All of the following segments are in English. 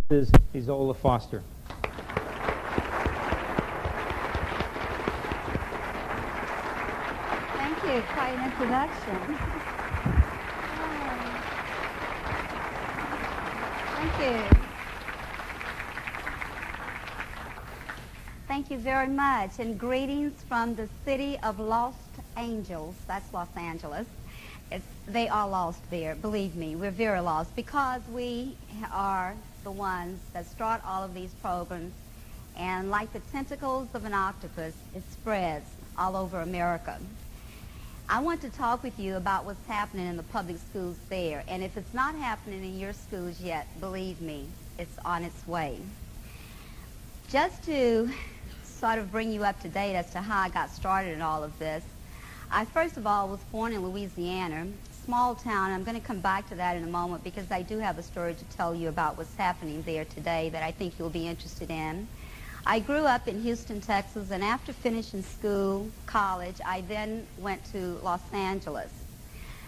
is Ezola Foster. Thank you. Quite an introduction. Thank you. Thank you very much. And greetings from the city of Lost Angels. That's Los Angeles. They are lost there. Believe me, we're very lost because we are the ones that start all of these programs. And like the tentacles of an octopus, it spreads all over America. I want to talk with you about what's happening in the public schools there. And if it's not happening in your schools yet, believe me, it's on its way. Just to sort of bring you up to date as to how I got started in all of this, I first of all was born in Louisiana, small town. I'm going to come back to that in a moment because I do have a story to tell you about what's happening there today that I think you'll be interested in. I grew up in Houston, Texas, and after finishing school, college, I then went to Los Angeles.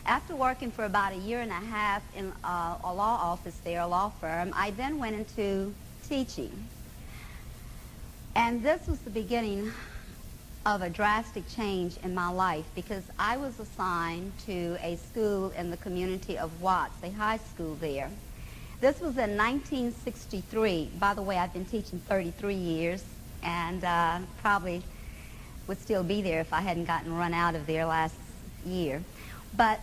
After working for about a year and a half in a law office there, a law firm, I then went into teaching. And this was the beginning of a drastic change in my life because I was assigned to a school in the community of Watts, a high school there. This was in 1963. By the way, I've been teaching 33 years and probably would still be there if I hadn't gotten run out of there last year. But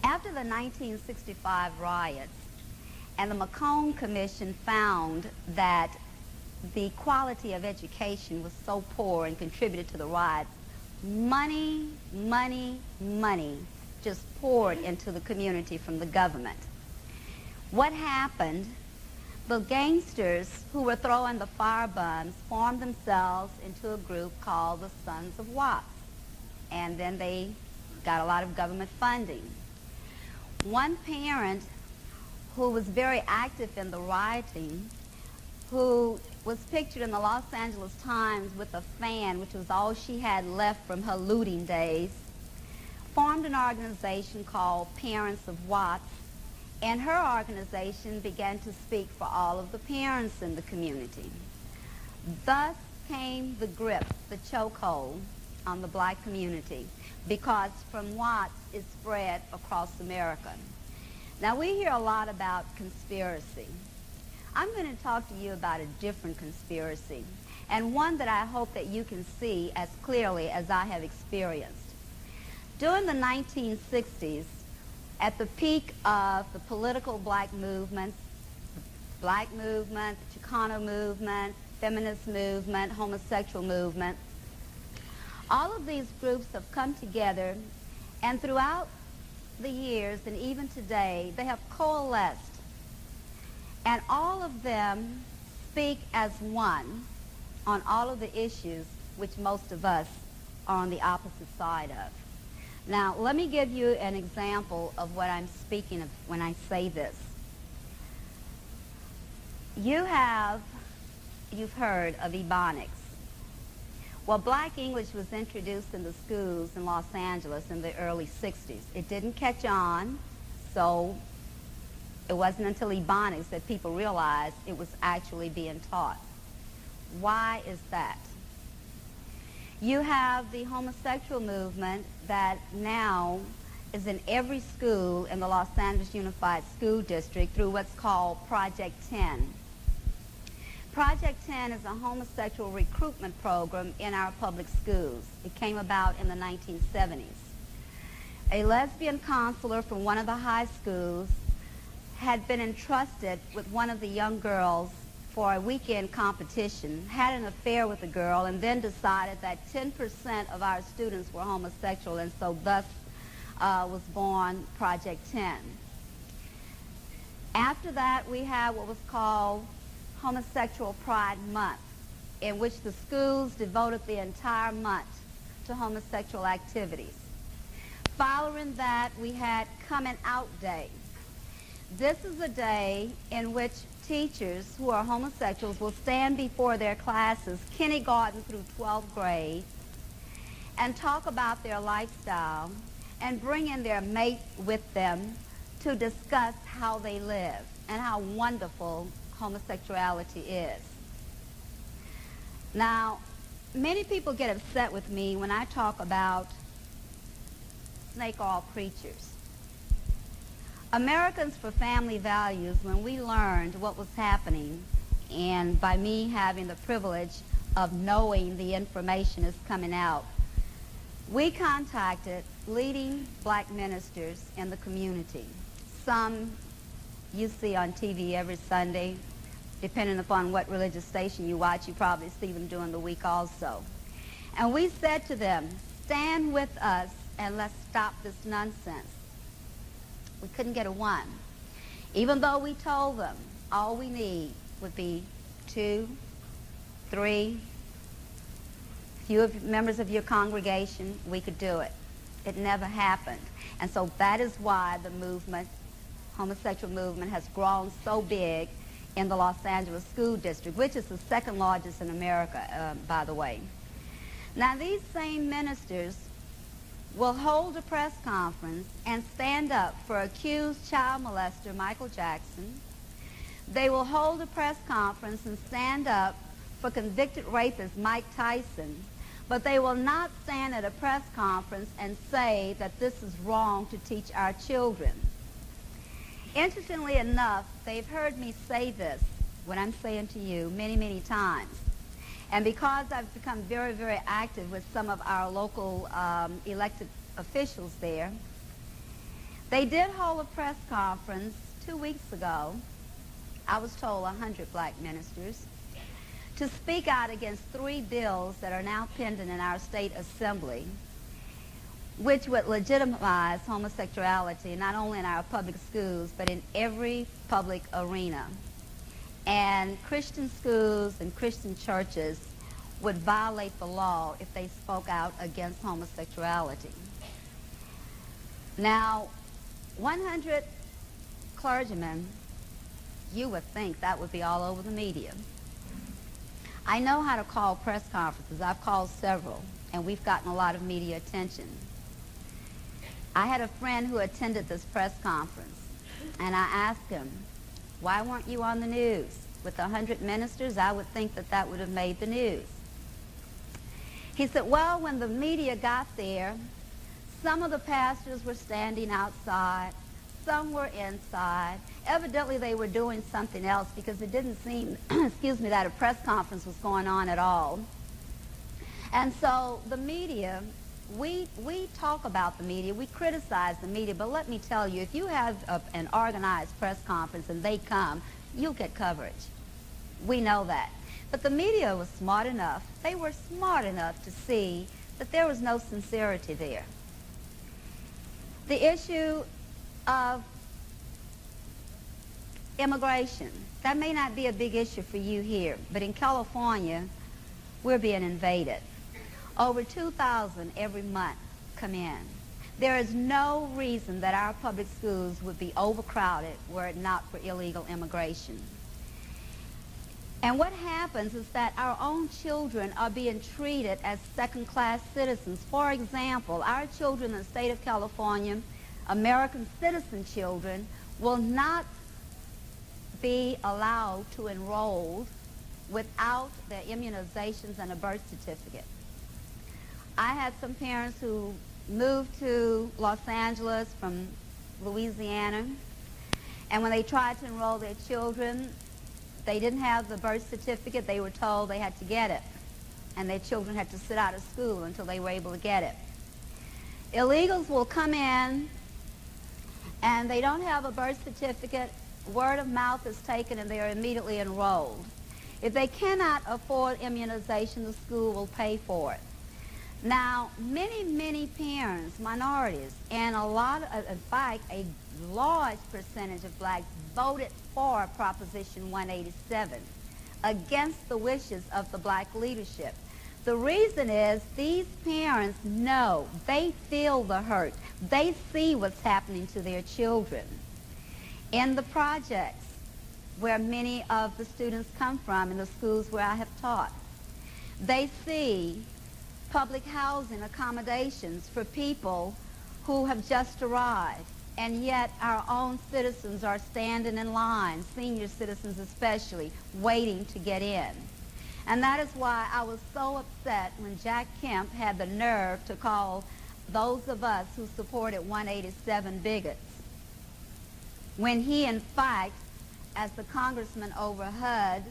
after the 1965 riots, and the Macomb Commission found that the quality of education was so poor and contributed to the riots, money just poured into the community from the government. What happened? The gangsters who were throwing the firebombs formed themselves into a group called the Sons of Watts. And then they got a lot of government funding. One parent who was very active in the rioting, who was pictured in the Los Angeles Times with a fan, which was all she had left from her looting days, formed an organization called Parents of Watts, and her organization began to speak for all of the parents in the community. Thus came the grip, the chokehold on the black community, because from Watts it spread across America. Now we hear a lot about conspiracy. I'm going to talk to you about a different conspiracy, and one that I hope that you can see as clearly as I have experienced. During the 1960s, at the peak of the political black movements, the Chicano movement, feminist movement, homosexual movement, all of these groups have come together, and throughout the years and even today, they have coalesced. And all of them speak as one on all of the issues which most of us are on the opposite side of. Now, let me give you an example of what I'm speaking of when I say this. You've heard of Ebonics. Well, Black English was introduced in the schools in Los Angeles in the early 60s. It didn't catch on, so it wasn't until Ebonics that people realized it was actually being taught. Why is that? You have the homosexual movement that now is in every school in the Los Angeles Unified School District through what's called Project 10. Project 10 is a homosexual recruitment program in our public schools. It came about in the 1970s. A lesbian counselor from one of the high schools had been entrusted with one of the young girls for a weekend competition, had an affair with the girl, and then decided that 10% of our students were homosexual, and so thus was born Project 10. After that, we had what was called Homosexual Pride Month, in which the schools devoted the entire month to homosexual activities. Following that, we had Coming Out Day. This is a day in which teachers who are homosexuals will stand before their classes, kindergarten through 12th grade, and talk about their lifestyle and bring in their mate with them to discuss how they live and how wonderful homosexuality is. Now, many people get upset with me when I talk about snake oil preachers. Americans for Family Values, when we learned what was happening, and by me having the privilege of knowing the information is coming out, we contacted leading black ministers in the community. Some you see on TV every Sunday. Depending upon what religious station you watch, you probably see them during the week also. And we said to them, stand with us and let's stop this nonsense. We couldn't get a one. Even though we told them all we need would be 2, 3, few members of your congregation, we could do it. It never happened. And so that is why the movement, homosexual movement, has grown so big in the Los Angeles School District, which is the second largest in America, by the way. Now, these same ministers will hold a press conference and stand up for accused child molester Michael Jackson. They will hold a press conference and stand up for convicted rapist Mike Tyson, but they will not stand at a press conference and say that this is wrong to teach our children. Interestingly enough, they've heard me say this, what I'm saying to you, many, many times. And because I've become very, very active with some of our local elected officials there, they did hold a press conference 2 weeks ago. I was told 100 black ministers, to speak out against 3 bills that are now pending in our state assembly, which would legitimize homosexuality not only in our public schools, but in every public arena. And Christian schools and Christian churches would violate the law if they spoke out against homosexuality. Now, 100 clergymen, you would think that would be all over the media. I know how to call press conferences. I've called several, and we've gotten a lot of media attention. I had a friend who attended this press conference, and I asked him, why weren't you on the news? With 100 ministers, I would think that that would have made the news. He said, well, when the media got there, some of the pastors were standing outside, some were inside. Evidently, they were doing something else because it didn't seem, excuse me, that a press conference was going on at all. And so the media, we talk about the media, we criticize the media, but let me tell you, if you have an organized press conference and they come, you'll get coverage. We know that. But the media was smart enough, they were smart enough to see that there was no sincerity there. The issue of immigration, that may not be a big issue for you here, but in California, we're being invaded. Over 2,000 every month come in. There is no reason that our public schools would be overcrowded were it not for illegal immigration. And what happens is that our own children are being treated as second-class citizens. For example, our children in the state of California, American citizen children, will not be allowed to enroll without their immunizations and a birth certificate. I had some parents who moved to Los Angeles from Louisiana, and when they tried to enroll their children, they didn't have the birth certificate. They were told they had to get it, and their children had to sit out of school until they were able to get it. Illegals will come in, and they don't have a birth certificate. Word of mouth is taken, and they are immediately enrolled. If they cannot afford immunization, the school will pay for it. Now, many, many parents, minorities, and in fact, a large percentage of blacks voted for Proposition 187 against the wishes of the black leadership. The reason is these parents know, they feel the hurt. They see what's happening to their children. In the projects where many of the students come from, in the schools where I have taught, they see public housing accommodations for people who have just arrived. And yet our own citizens are standing in line, senior citizens especially, waiting to get in. And that is why I was so upset when Jack Kemp had the nerve to call those of us who supported 187 bigots, when he, in fact, as the congressman over HUD,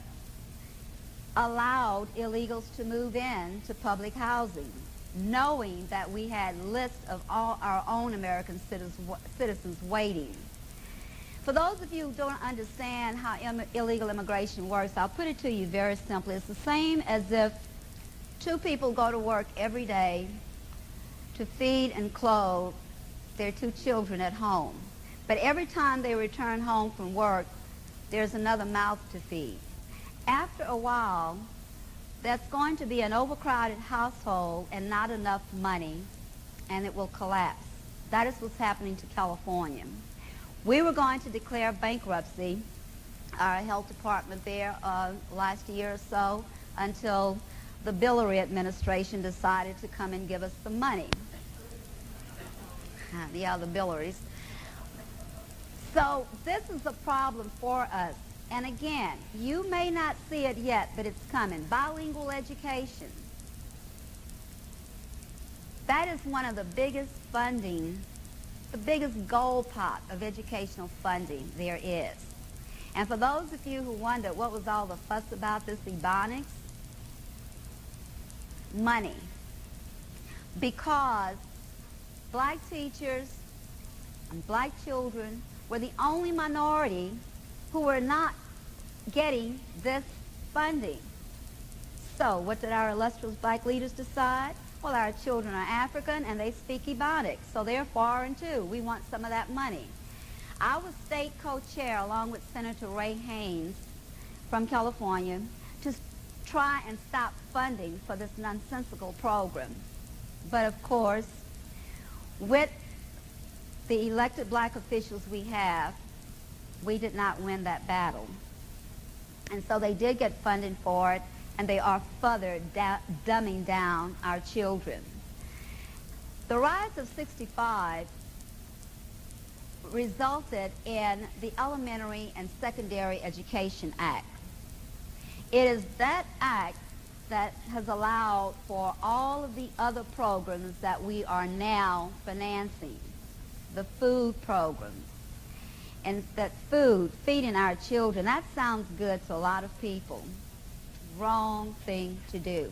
allowed illegals to move in to public housing, knowing that we had lists of all our own American citizens waiting. For those of you who don't understand how illegal immigration works, I'll put it to you very simply. It's the same as if two people go to work every day to feed and clothe their two children at home. But every time they return home from work, there's another mouth to feed. After a while, that's going to be an overcrowded household and not enough money, and it will collapse. That is what's happening to California. We were going to declare bankruptcy, our health department there, last year or so, until the Billary administration decided to come and give us some money. Yeah, the Billarys. So this is a problem for us. And again, you may not see it yet, but it's coming. Bilingual education. That is one of the biggest funding, the biggest gold pot of educational funding there is. And for those of you who wonder what was all the fuss about this Ebonics, money. Because black teachers and black children were the only minority who were not getting this funding. So what did our illustrious black leaders decide? Well, our children are African and they speak Ebonics, so they're foreign too. We want some of that money. I was state co-chair along with Senator Ray Haynes from California to try and stop funding for this nonsensical program. But of course, with the elected black officials we have, we did not win that battle. And so they did get funding for it, and they are further dumbing down our children. The rise of 65 resulted in the Elementary and Secondary Education Act. It is that act that has allowed for all of the other programs that we are now financing, the food programs. And that food, feeding our children, that sounds good to a lot of people. Wrong thing to do.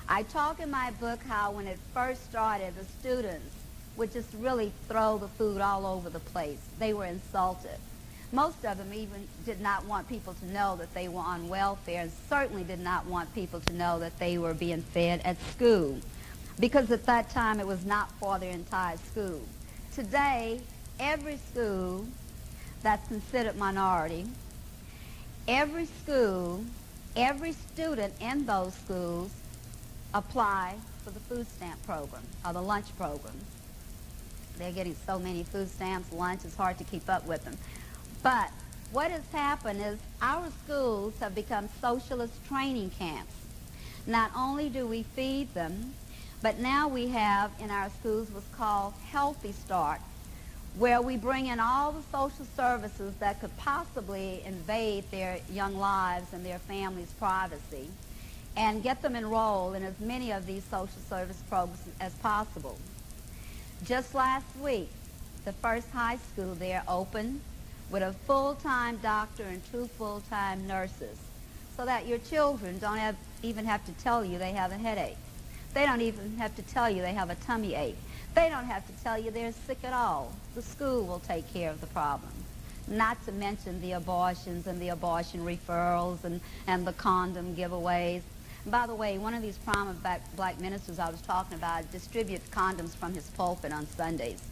I talk in my book how when it first started, the students would just really throw the food all over the place. They were insulted. Most of them even did not want people to know that they were on welfare, and certainly did not want people to know that they were being fed at school, because at that time it was not for their entire school. Today, every school that's considered minority, every school, every student in those schools apply for the food stamp program or the lunch program. They're getting so many food stamps, lunch, it's hard to keep up with them. But what has happened is our schools have become socialist training camps. Not only do we feed them, but now we have in our schools what's called Healthy Start, where we bring in all the social services that could possibly invade their young lives and their families' privacy, and get them enrolled in as many of these social service programs as possible. Just last week, the first high school there opened with a full-time doctor and 2 full-time nurses, so that your children don't even have to tell you they have a headache. They don't even have to tell you they have a tummy ache. They don't have to tell you they're sick at all. The school will take care of the problem. Not to mention the abortions and the abortion referrals and the condom giveaways. And by the way, one of these prominent black ministers I was talking about distributes condoms from his pulpit on Sundays.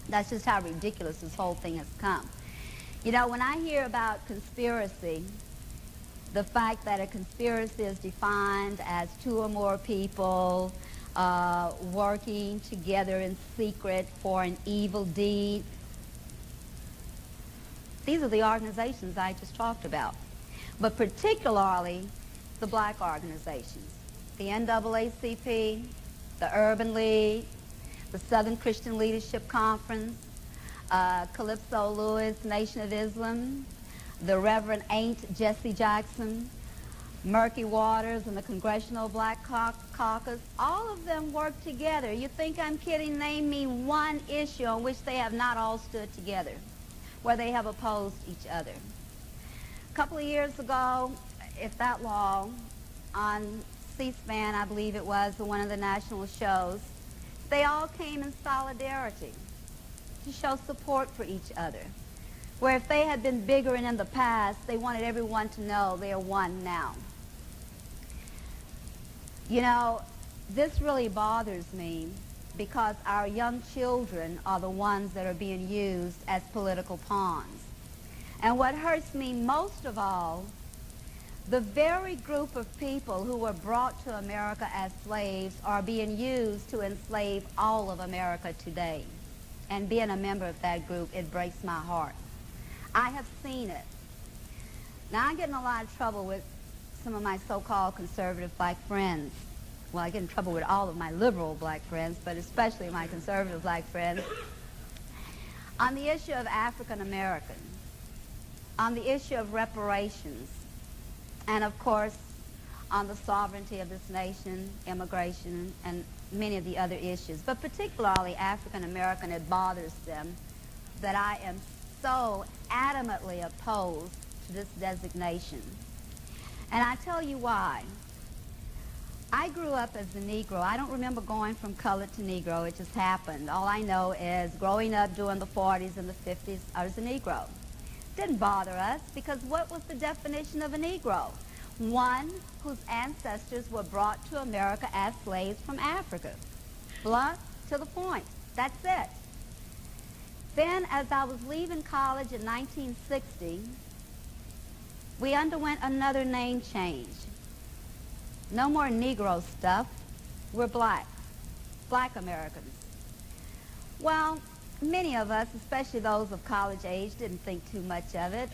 That's just how ridiculous this whole thing has come. You know, when I hear about conspiracy, the fact that a conspiracy is defined as 2 or more people working together in secret for an evil deed. These are the organizations I just talked about, but particularly the black organizations, the NAACP, the Urban League, the Southern Christian Leadership Conference, Calypso Lewis, Nation of Islam, the Reverend Ain't Jesse Jackson, Murky Waters and the Congressional Black Caucus, all of them work together. You think I'm kidding? Name me one issue on which they have not all stood together, where they have opposed each other. A couple of years ago, if that long, on C-SPAN, I believe it was, one of the national shows, they all came in solidarity to show support for each other. Where if they had been bigger and in the past, they wanted everyone to know they are one now. You know, this really bothers me because our young children are the ones that are being used as political pawns. And what hurts me most of all, the very group of people who were brought to America as slaves are being used to enslave all of America today. And being a member of that group, it breaks my heart. I have seen it. Now, I get in a lot of trouble with some of my so-called conservative black friends. Well, I get in trouble with all of my liberal black friends, but especially my conservative black friends, on the issue of African Americans, on the issue of reparations, and of course, on the sovereignty of this nation, immigration, and many of the other issues. But particularly African American, it bothers them that I am so adamantly opposed to this designation. And I tell you why. I grew up as a Negro. I don't remember going from colored to Negro. It just happened. All I know is growing up during the 40s and the 50s, I was a Negro. Didn't bother us because what was the definition of a Negro? One whose ancestors were brought to America as slaves from Africa. Blunt to the point. That's it. Then, as I was leaving college in 1960, we underwent another name change. No more Negro stuff. We're black. Black Americans. Well, many of us, especially those of college age, didn't think too much of it.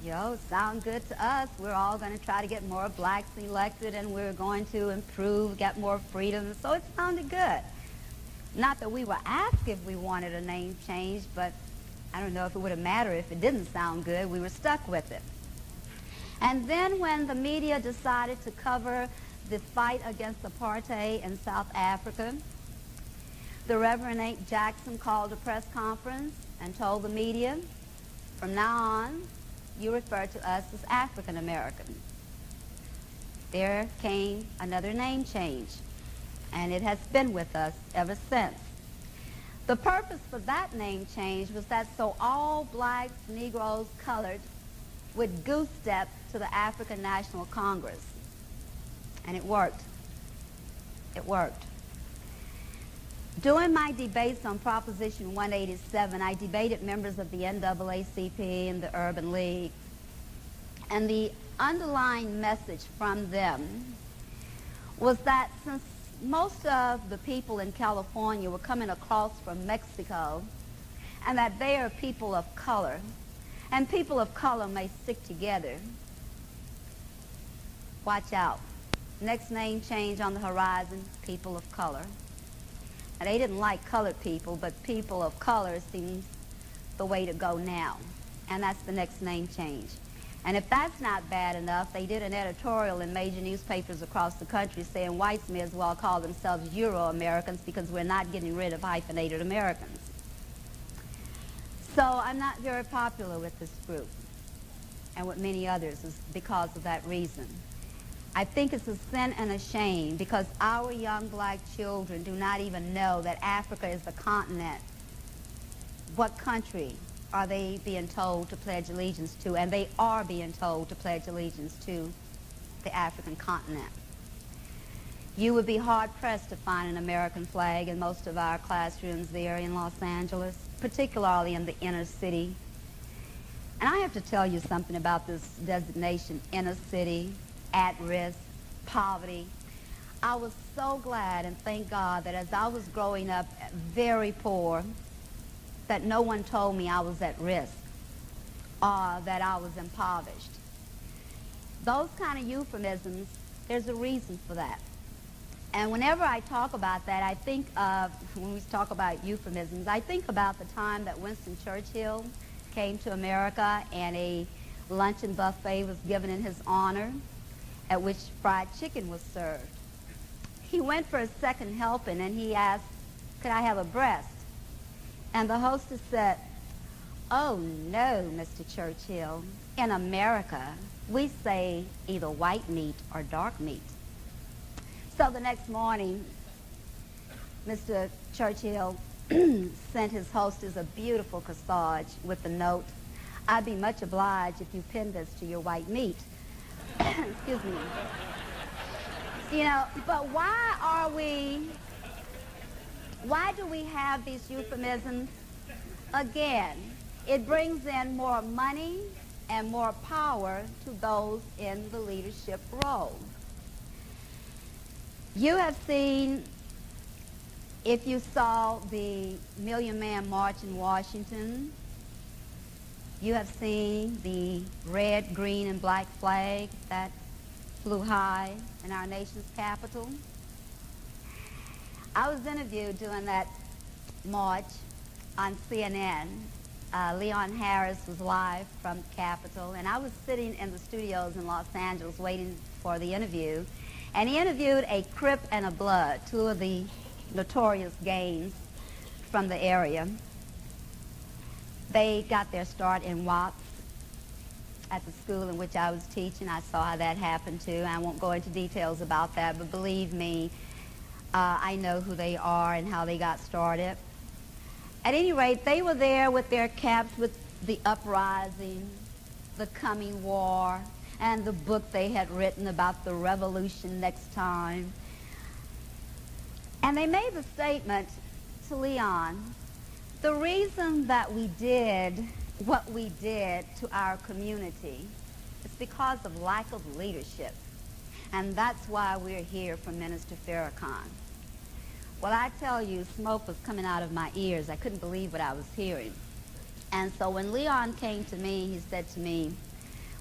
You know, it sounded good to us. We're all going to try to get more blacks elected, and we're going to improve, get more freedom. So it sounded good. Not that we were asked if we wanted a name change, but I don't know if it would have mattered if it didn't sound good. We were stuck with it. And then when the media decided to cover the fight against apartheid in South Africa, the Reverend Ain't Jackson called a press conference and told the media, from now on, you refer to us as African Americans. There came another name change, and it has been with us ever since. The purpose for that name change was that so all blacks, Negroes, colored would goose step to the African National Congress. And it worked. It worked. During my debates on Proposition 187, I debated members of the NAACP and the Urban League. And the underlying message from them was that since most of the people in California were coming across from Mexico, and that they are people of color, and people of color may stick together, watch out. Next name change on the horizon, people of color. And they didn't like colored people, but people of color seems the way to go now. And that's the next name change. And if that's not bad enough, they did an editorial in major newspapers across the country saying whites may as well call themselves Euro-Americans because we're not getting rid of hyphenated Americans. So I'm not very popular with this group and with many others is because of that reason. I think it's a sin and a shame because our young black children do not even know that Africa is the continent. What country are they being told to pledge allegiance to? And they are being told to pledge allegiance to the African continent. You would be hard-pressed to find an American flag in most of our classrooms there in Los Angeles, particularly in the inner city. And I have to tell you something about this designation, inner city, at risk, poverty. I was so glad and thank God that as I was growing up very poor, that no one told me I was at risk or that I was impoverished. Those kind of euphemisms, there's a reason for that. And whenever I talk about that, I think of, when we talk about euphemisms, I think about the time that Winston Churchill came to America and a luncheon buffet was given in his honor, at which fried chicken was served. He went for a second helping and he asked, "Could I have a breast?" And the hostess said, "Oh no, Mr. Churchill. In America, we say either white meat or dark meat." So the next morning, Mr. Churchill sent his hostess a beautiful corsage with the note, "I'd be much obliged if you pinned this to your white meat." Excuse me. You know, but why do we have these euphemisms? Again, it brings in more money and more power to those in the leadership role. You have seen, if you saw the Million Man March in Washington, you have seen the red, green, and black flag that flew high in our nation's capital. I was interviewed during that march on CNN. Leon Harris was live from the Capitol, and I was sitting in the studios in Los Angeles waiting for the interview. And he interviewed a Crip and a Blood, two of the notorious gangs from the area. They got their start in Watts at the school in which I was teaching. I saw how that happened too. I won't go into details about that, but believe me, I know who they are and how they got started. At any rate, they were there with their caps with the uprising, the coming war, and the book they had written about the revolution next time. And they made the statement to Leon, "The reason that we did what we did to our community is because of lack of leadership. And that's why we're here for Minister Farrakhan." Well, I tell you, smoke was coming out of my ears. I couldn't believe what I was hearing. And so when Leon came to me, he said to me,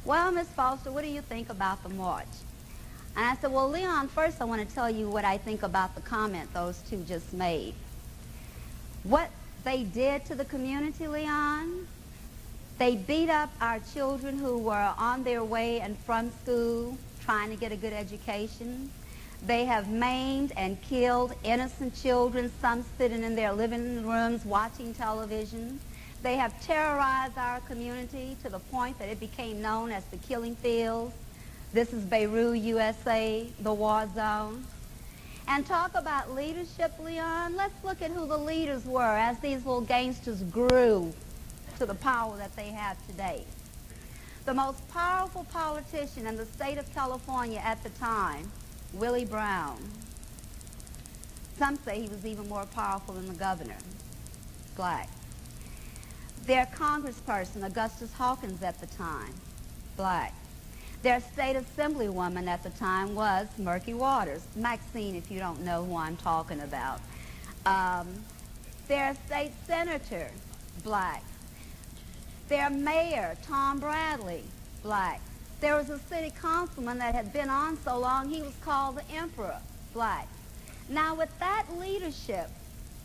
"Well, Miss Foster, what do you think about the march?" And I said, "Well, Leon, first I want to tell you what I think about the comment those two just made. What they did to the community, Leon, they beat up our children who were on their way and from school trying to get a good education. They have maimed and killed innocent children, some sitting in their living rooms watching television. They have terrorized our community to the point that it became known as the killing fields. This is Beirut, USA, the war zone." And talk about leadership, Leon. Let's look at who the leaders were as these little gangsters grew to the power that they have today. The most powerful politician in the state of California at the time, Willie Brown. Some say he was even more powerful than the governor, black. Their congressperson, Augustus Hawkins at the time, black. Their state assemblywoman at the time was Murky Waters. Maxine, if you don't know who I'm talking about. Their state senator, black. Their mayor, Tom Bradley, black. There was a city councilman that had been on so long he was called the Emperor, black. Now with that leadership,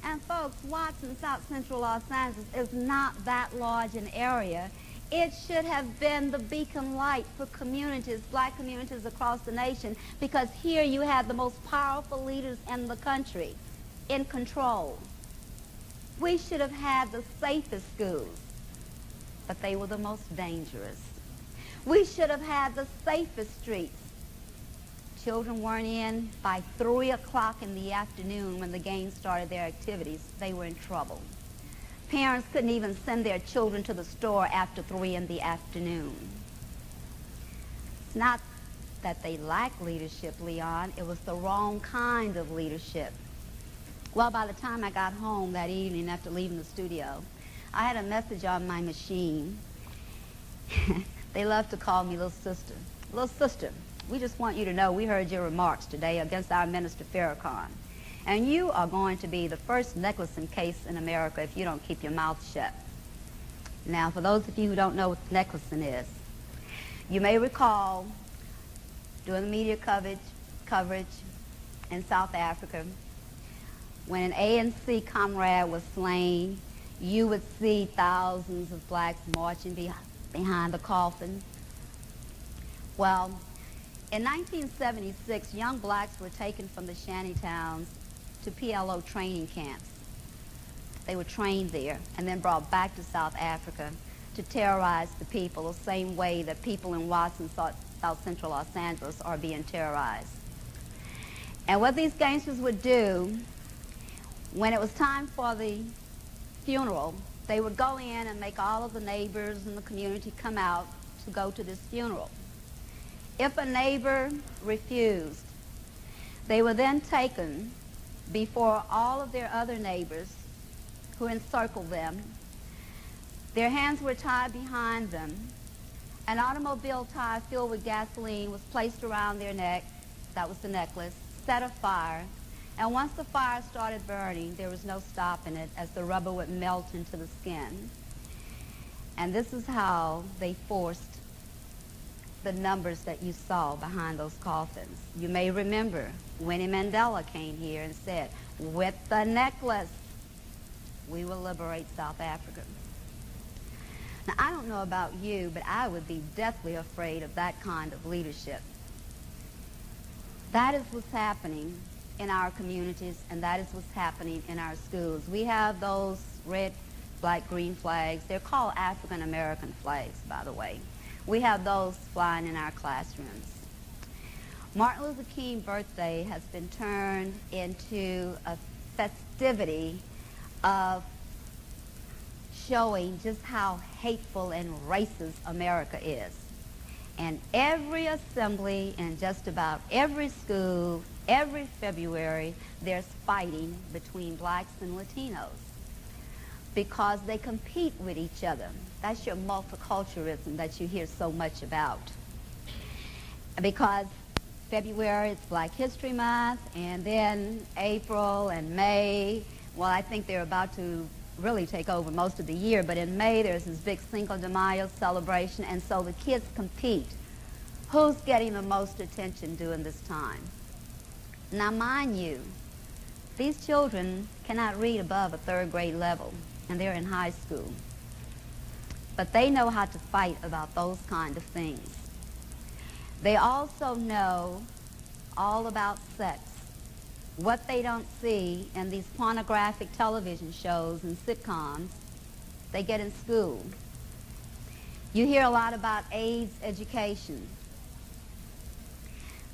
and folks, Watts in South Central Los Angeles is not that large an area. It should have been the beacon light for communities, black communities across the nation, because here you have the most powerful leaders in the country in control. We should have had the safest schools, but they were the most dangerous. We should have had the safest streets. Children weren't in by 3 o'clock in the afternoon when the gangs started their activities. They were in trouble. Parents couldn't even send their children to the store after 3 in the afternoon. It's not that they lacked leadership, Leon. It was the wrong kind of leadership. Well, by the time I got home that evening after leaving the studio, I had a message on my machine. They love to call me little sister. Little sister, we just want you to know we heard your remarks today against our Minister Farrakhan. And you are going to be the first Nicholson case in America if you don't keep your mouth shut. Now, for those of you who don't know what Nicholson is, you may recall during the media coverage, in South Africa, when an ANC comrade was slain, you would see thousands of blacks marching behind the coffin. Well, in 1976, young blacks were taken from the shanty towns to PLO training camps. They were trained there and then brought back to South Africa to terrorize the people the same way that people in Watson, South Central Los Angeles are being terrorized. And what these gangsters would do, when it was time for the funeral, they would go in and make all of the neighbors in the community come out to go to this funeral. If a neighbor refused, they were then taken before all of their other neighbors who encircled them. Their hands were tied behind them. An automobile tie filled with gasoline was placed around their neck, that was the necklace, set afire, and once the fire started burning, there was no stopping it as the rubber would melt into the skin. And this is how they forced the numbers that you saw behind those coffins. You may remember Winnie Mandela came here and said, with the necklace, we will liberate South Africa. Now, I don't know about you, but I would be deathly afraid of that kind of leadership. That is what's happening in our communities, and that is what's happening in our schools. We have those red, black, green flags. They're called African American flags, by the way. We have those flying in our classrooms. Martin Luther King's birthday has been turned into a festivity of showing just how hateful and racist America is. And every assembly in just about every school, every February, there's fighting between blacks and Latinos because they compete with each other. That's your multiculturalism that you hear so much about. Because February, it's Black History Month, and then April and May, well, I think they're about to really take over most of the year, but in May there's this big Cinco de Mayo celebration, and so the kids compete. Who's getting the most attention during this time? Now, mind you, these children cannot read above a third grade level, and they're in high school. But they know how to fight about those kind of things. They also know all about sex. What they don't see in these pornographic television shows and sitcoms, they get in school. You hear a lot about AIDS education.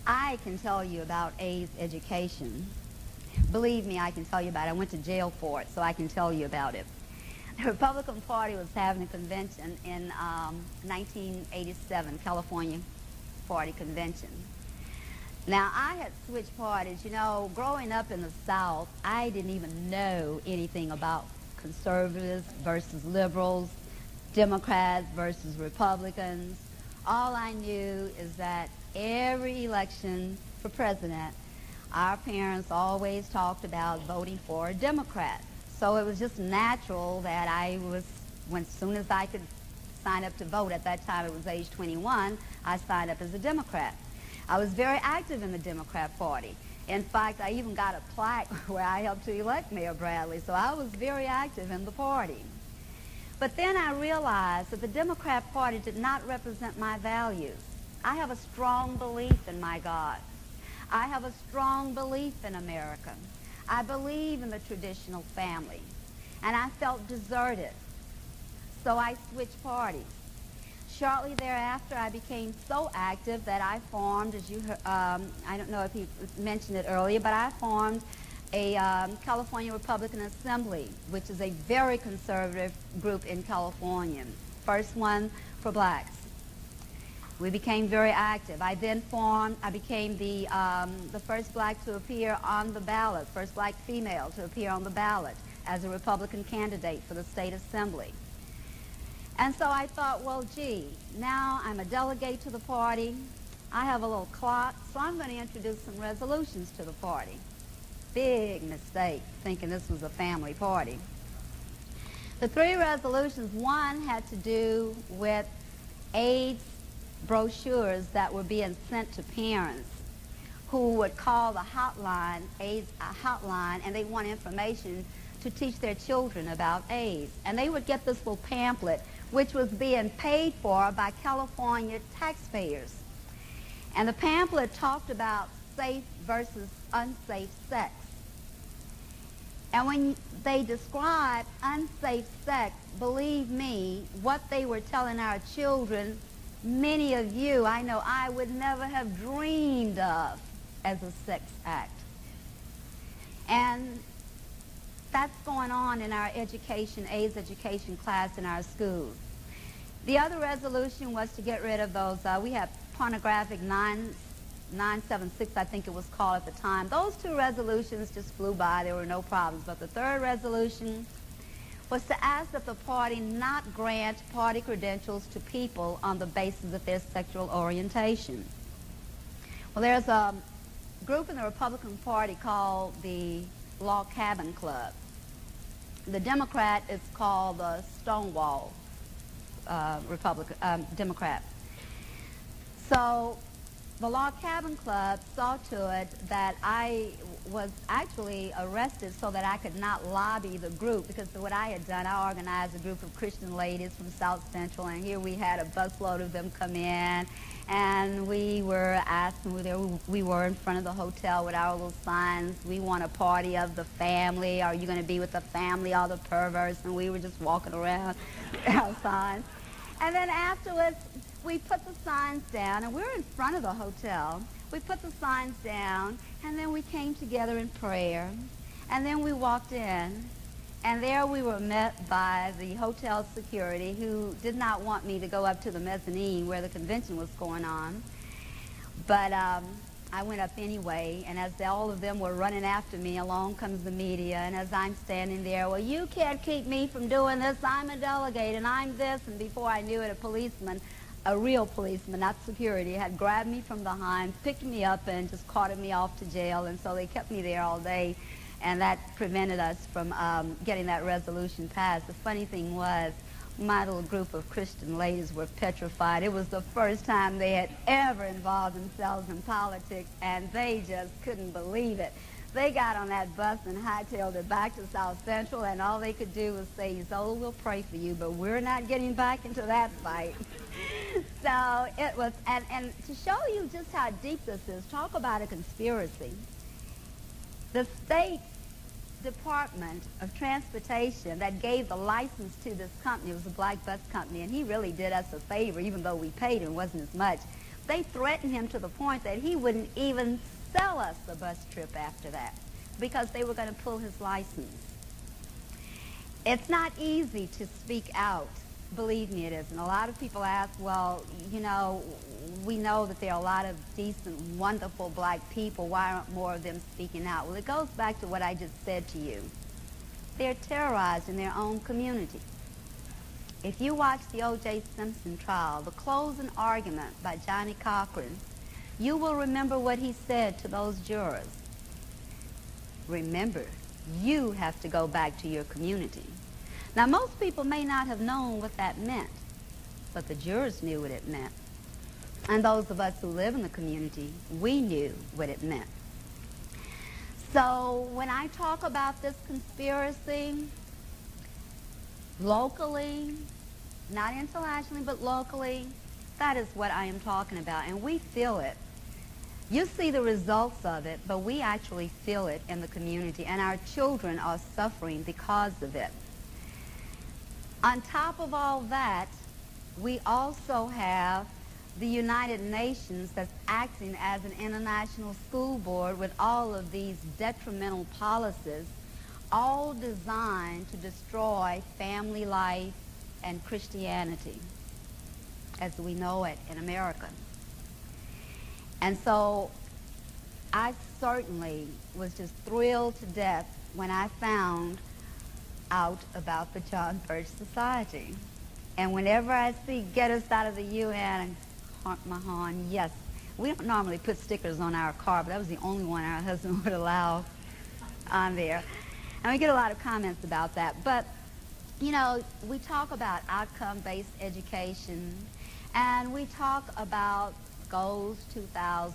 I can tell you about AIDS education. Believe me, I can tell you about it. I went to jail for it, so I can tell you about it. The Republican Party was having a convention in 1987, California Party Convention. Now, I had switched parties. You know, growing up in the South, I didn't even know anything about conservatives versus liberals, Democrats versus Republicans. All I knew is that every election for president, our parents always talked about voting for a Democrat. So it was just natural that I was, as soon as I could sign up to vote, at that time it was age 21, I signed up as a Democrat. I was very active in the Democrat Party. In fact, I even got a plaque where I helped to elect Mayor Bradley, so I was very active in the party. But then I realized that the Democrat Party did not represent my values. I have a strong belief in my God. I have a strong belief in America. I believe in the traditional family. And I felt deserted. So I switched parties. Shortly thereafter, I became so active that I formed, as you heard, I don't know if he mentioned it earlier, but I formed a California Republican Assembly, which is a very conservative group in California. First one for blacks. We became very active. I became the first black to appear on the ballot, first black female to appear on the ballot as a Republican candidate for the state assembly. And so I thought, well, gee, now I'm a delegate to the party. I have a little clock, so I'm going to introduce some resolutions to the party. Big mistake, thinking this was a family party. The three resolutions, one had to do with AIDS brochures that were being sent to parents who would call the hotline, AIDS hotline, and they want information to teach their children about AIDS. And they would get this little pamphlet, which was being paid for by California taxpayers. And the pamphlet talked about safe versus unsafe sex. And when they described unsafe sex, believe me, what they were telling our children, many of you, I know I would never have dreamed of as a sex act. And that's going on in our education, AIDS education class in our schools. The other resolution was to get rid of those, we have pornographic 976, I think it was called at the time. Those two resolutions just flew by. There were no problems. But the third resolution was to ask that the party not grant party credentials to people on the basis of their sexual orientation. Well, there's a group in the Republican Party called the Log Cabin Club. The Democrat is called the Stonewall Democrat. So the Log Cabin Club saw to it that I was actually arrested so that I could not lobby the group, because what I had done, I organized a group of Christian ladies from South Central, and here we had a busload of them come in, and we were asking, we were in front of the hotel with our little signs, we want a party of the family, are you going to be with the family, all the perverts, and we were just walking around with our signs. And then afterwards, we put the signs down, and we were in front of the hotel. We put the signs down, and then we came together in prayer, and then we walked in, and there we were met by the hotel security, who did not want me to go up to the mezzanine where the convention was going on. But I went up anyway, and as all of them were running after me, along comes the media, and as I'm standing there, well, you can't keep me from doing this, I'm a delegate, and I'm this, and before I knew it, a policeman, a real policeman, not security, had grabbed me from behind, picked me up, and just carted me off to jail, and so they kept me there all day, and that prevented us from getting that resolution passed. The funny thing was, my little group of Christian ladies were petrified. It was the first time they had ever involved themselves in politics, and they just couldn't believe it. They got on that bus and hightailed it back to South Central, and all they could do was say, Ezola, we'll pray for you, but we're not getting back into that fight. So it was, and to show you just how deep this is, talk about a conspiracy. The state Department of Transportation that gave the license to this company, it was a black bus company, and he really did us a favor, even though we paid him, it wasn't as much. They threatened him to the point that he wouldn't even sell us the bus trip after that, because they were going to pull his license. It's not easy to speak out. Believe me, it isn't. A lot of people ask, well, you know, we know that there are a lot of decent, wonderful black people. Why aren't more of them speaking out? Well, it goes back to what I just said to you. They're terrorized in their own community. If you watch the O.J. Simpson trial, the closing argument by Johnny Cochran, you will remember what he said to those jurors. Remember, you have to go back to your community. Now, most people may not have known what that meant, but the jurors knew what it meant. And those of us who live in the community, we knew what it meant. So when I talk about this conspiracy, locally, not internationally, but locally, that is what I am talking about, and we feel it. You see the results of it, but we actually feel it in the community, and our children are suffering because of it. On top of all that, we also have the United Nations that's acting as an international school board with all of these detrimental policies, all designed to destroy family life and Christianity as we know it in America. And so I certainly was just thrilled to death when I found out about the John Birch Society. And whenever I see Get Us Out of the UN, I honk my horn, yes. We don't normally put stickers on our car, but that was the only one our husband would allow on there. And we get a lot of comments about that. But, you know, we talk about outcome-based education, and we talk about Goals 2000.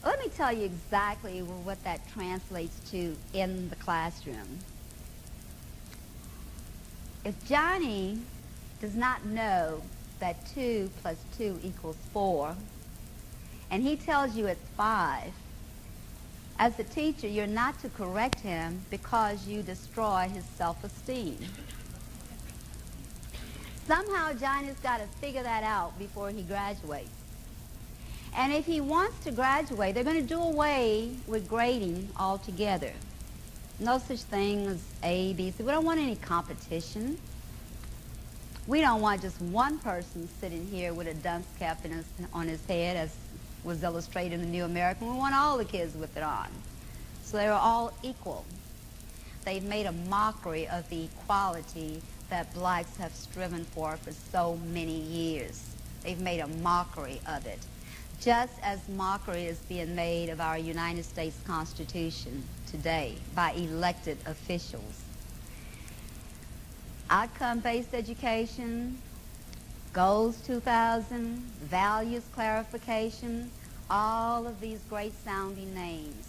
Let me tell you exactly what that translates to in the classroom. If Johnny does not know that 2 plus 2 equals 4, and he tells you it's 5, as a teacher, you're not to correct him because you destroy his self-esteem. Somehow Johnny's got to figure that out before he graduates. And if he wants to graduate, they're going to do away with grading altogether. No such thing as A, B, C. We don't want any competition. We don't want just one person sitting here with a dunce cap on his head, as was illustrated in the New American. We want all the kids with it on. So they are all equal. They've made a mockery of the equality that blacks have striven for so many years. They've made a mockery of it, just as mockery is being made of our United States Constitution today by elected officials. Outcome-based education, Goals 2000, values clarification, all of these great sounding names.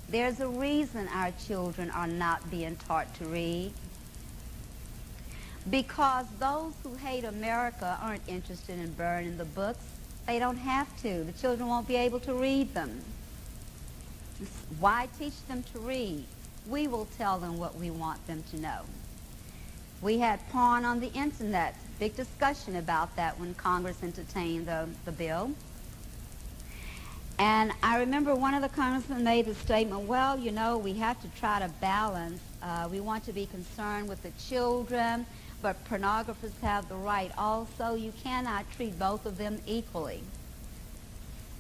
There's a reason our children are not being taught to read. Because those who hate America aren't interested in burning the books. They don't have to. The children won't be able to read them. Why teach them to read? We will tell them what we want them to know. We had porn on the internet. Big discussion about that when Congress entertained the bill. And I remember one of the congressmen made the statement, well, you know, we have to try to balance. We want to be concerned with the children, but pornographers have the right also. You cannot treat both of them equally.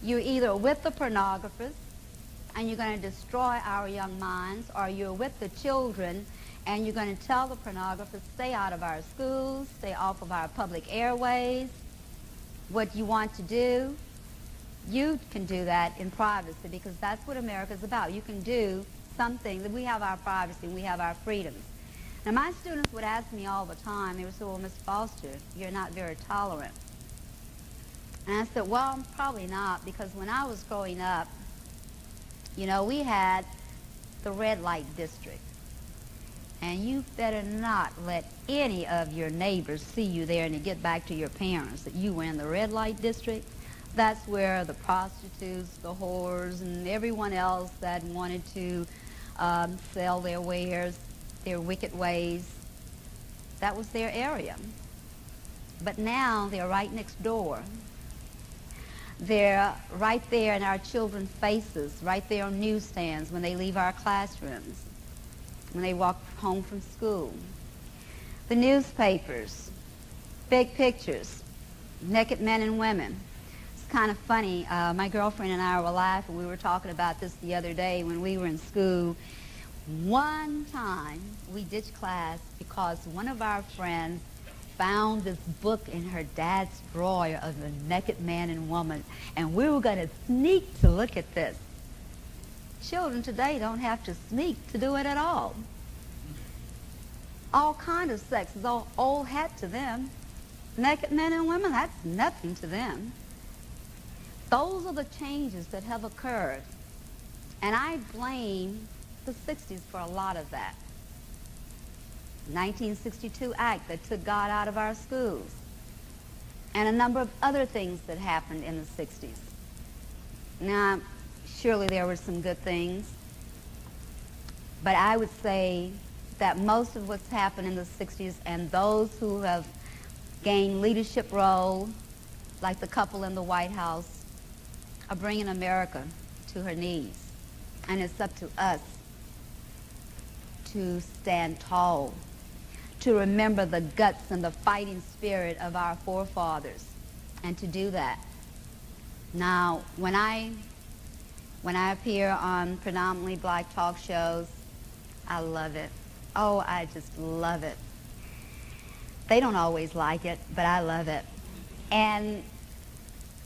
You're either with the pornographers, and you're going to destroy our young minds, or you're with the children, and you're going to tell the pornographers, stay out of our schools, stay off of our public airways. What you want to do, you can do that in privacy, because that's what America's about. You can do something, that we have our privacy, we have our freedoms. Now, my students would ask me all the time, they would say, well, Ms. Foster, you're not very tolerant. And I said, well, probably not, because when I was growing up, you know, we had the red light district. And you better not let any of your neighbors see you there and to get back to your parents that you were in the red light district. That's where the prostitutes, the whores, and everyone else that wanted to sell their wares, their wicked ways, that was their area. But now they're right next door. They're right there in our children's faces, right there on newsstands when they leave our classrooms, when they walk home from school. The newspapers, big pictures, naked men and women. It's kind of funny. My girlfriend and I were laughing. We were talking about this the other day when we were in school. One time we ditched class because one of our friends found this book in her dad's drawer of a naked man and woman, and we were going to sneak to look at this. Children today don't have to sneak to do it at all. All kind of sex is all old hat to them. Naked men and women, that's nothing to them. Those are the changes that have occurred, and I blame the 60s for a lot of that. 1962 Act that took God out of our schools, and a number of other things that happened in the 60s. Now, surely there were some good things, but I would say that most of what's happened in the 60s, and those who have gained leadership role, like the couple in the White House, are bringing America to her knees. And it's up to us to stand tall, to remember the guts and the fighting spirit of our forefathers, and to do that. Now, when I appear on predominantly black talk shows, I love it. Oh, I just love it. They don't always like it, but I love it. And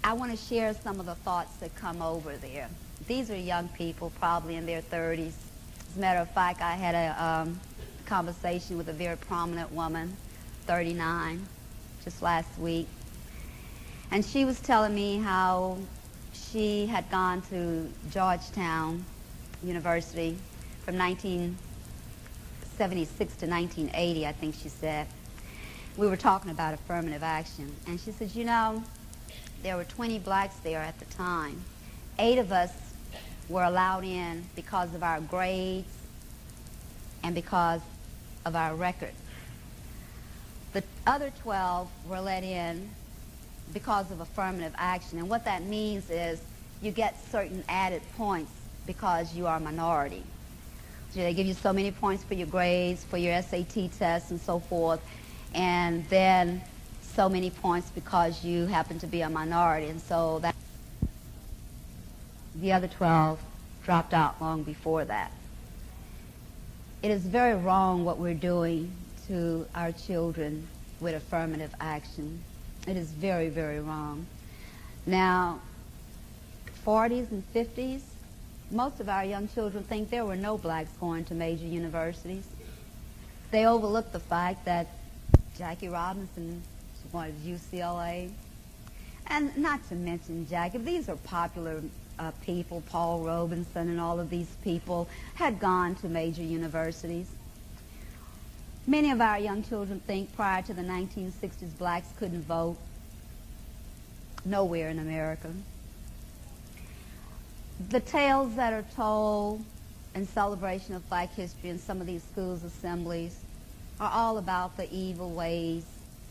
I want to share some of the thoughts that come over there. These are young people, probably in their 30s. As a matter of fact, I had a conversation with a very prominent woman, 39, just last week. And she was telling me how she had gone to Georgetown University from 1976 to 1980, I think she said. We were talking about affirmative action, and she said, you know, there were 20 blacks there at the time. 8 of us were allowed in because of our grades and because of our record. The other 12 were let in because of affirmative action, and what that means is you get certain added points because you are a minority. So they give you so many points for your grades, for your SAT tests and so forth, and then so many points because you happen to be a minority, and so that the other 12 dropped out long before that. It is very wrong what we're doing to our children with affirmative action. It is very, very wrong. Now, 40s and 50s, most of our young children think there were no blacks going to major universities. They overlook the fact that Jackie Robinson wanted UCLA. And not to mention Jackie, these are popular people, Paul Robinson and all of these people had gone to major universities. Many of our young children think prior to the 1960s blacks couldn't vote nowhere in America. The tales that are told in celebration of Black history in some of these schools' assemblies are all about the evil ways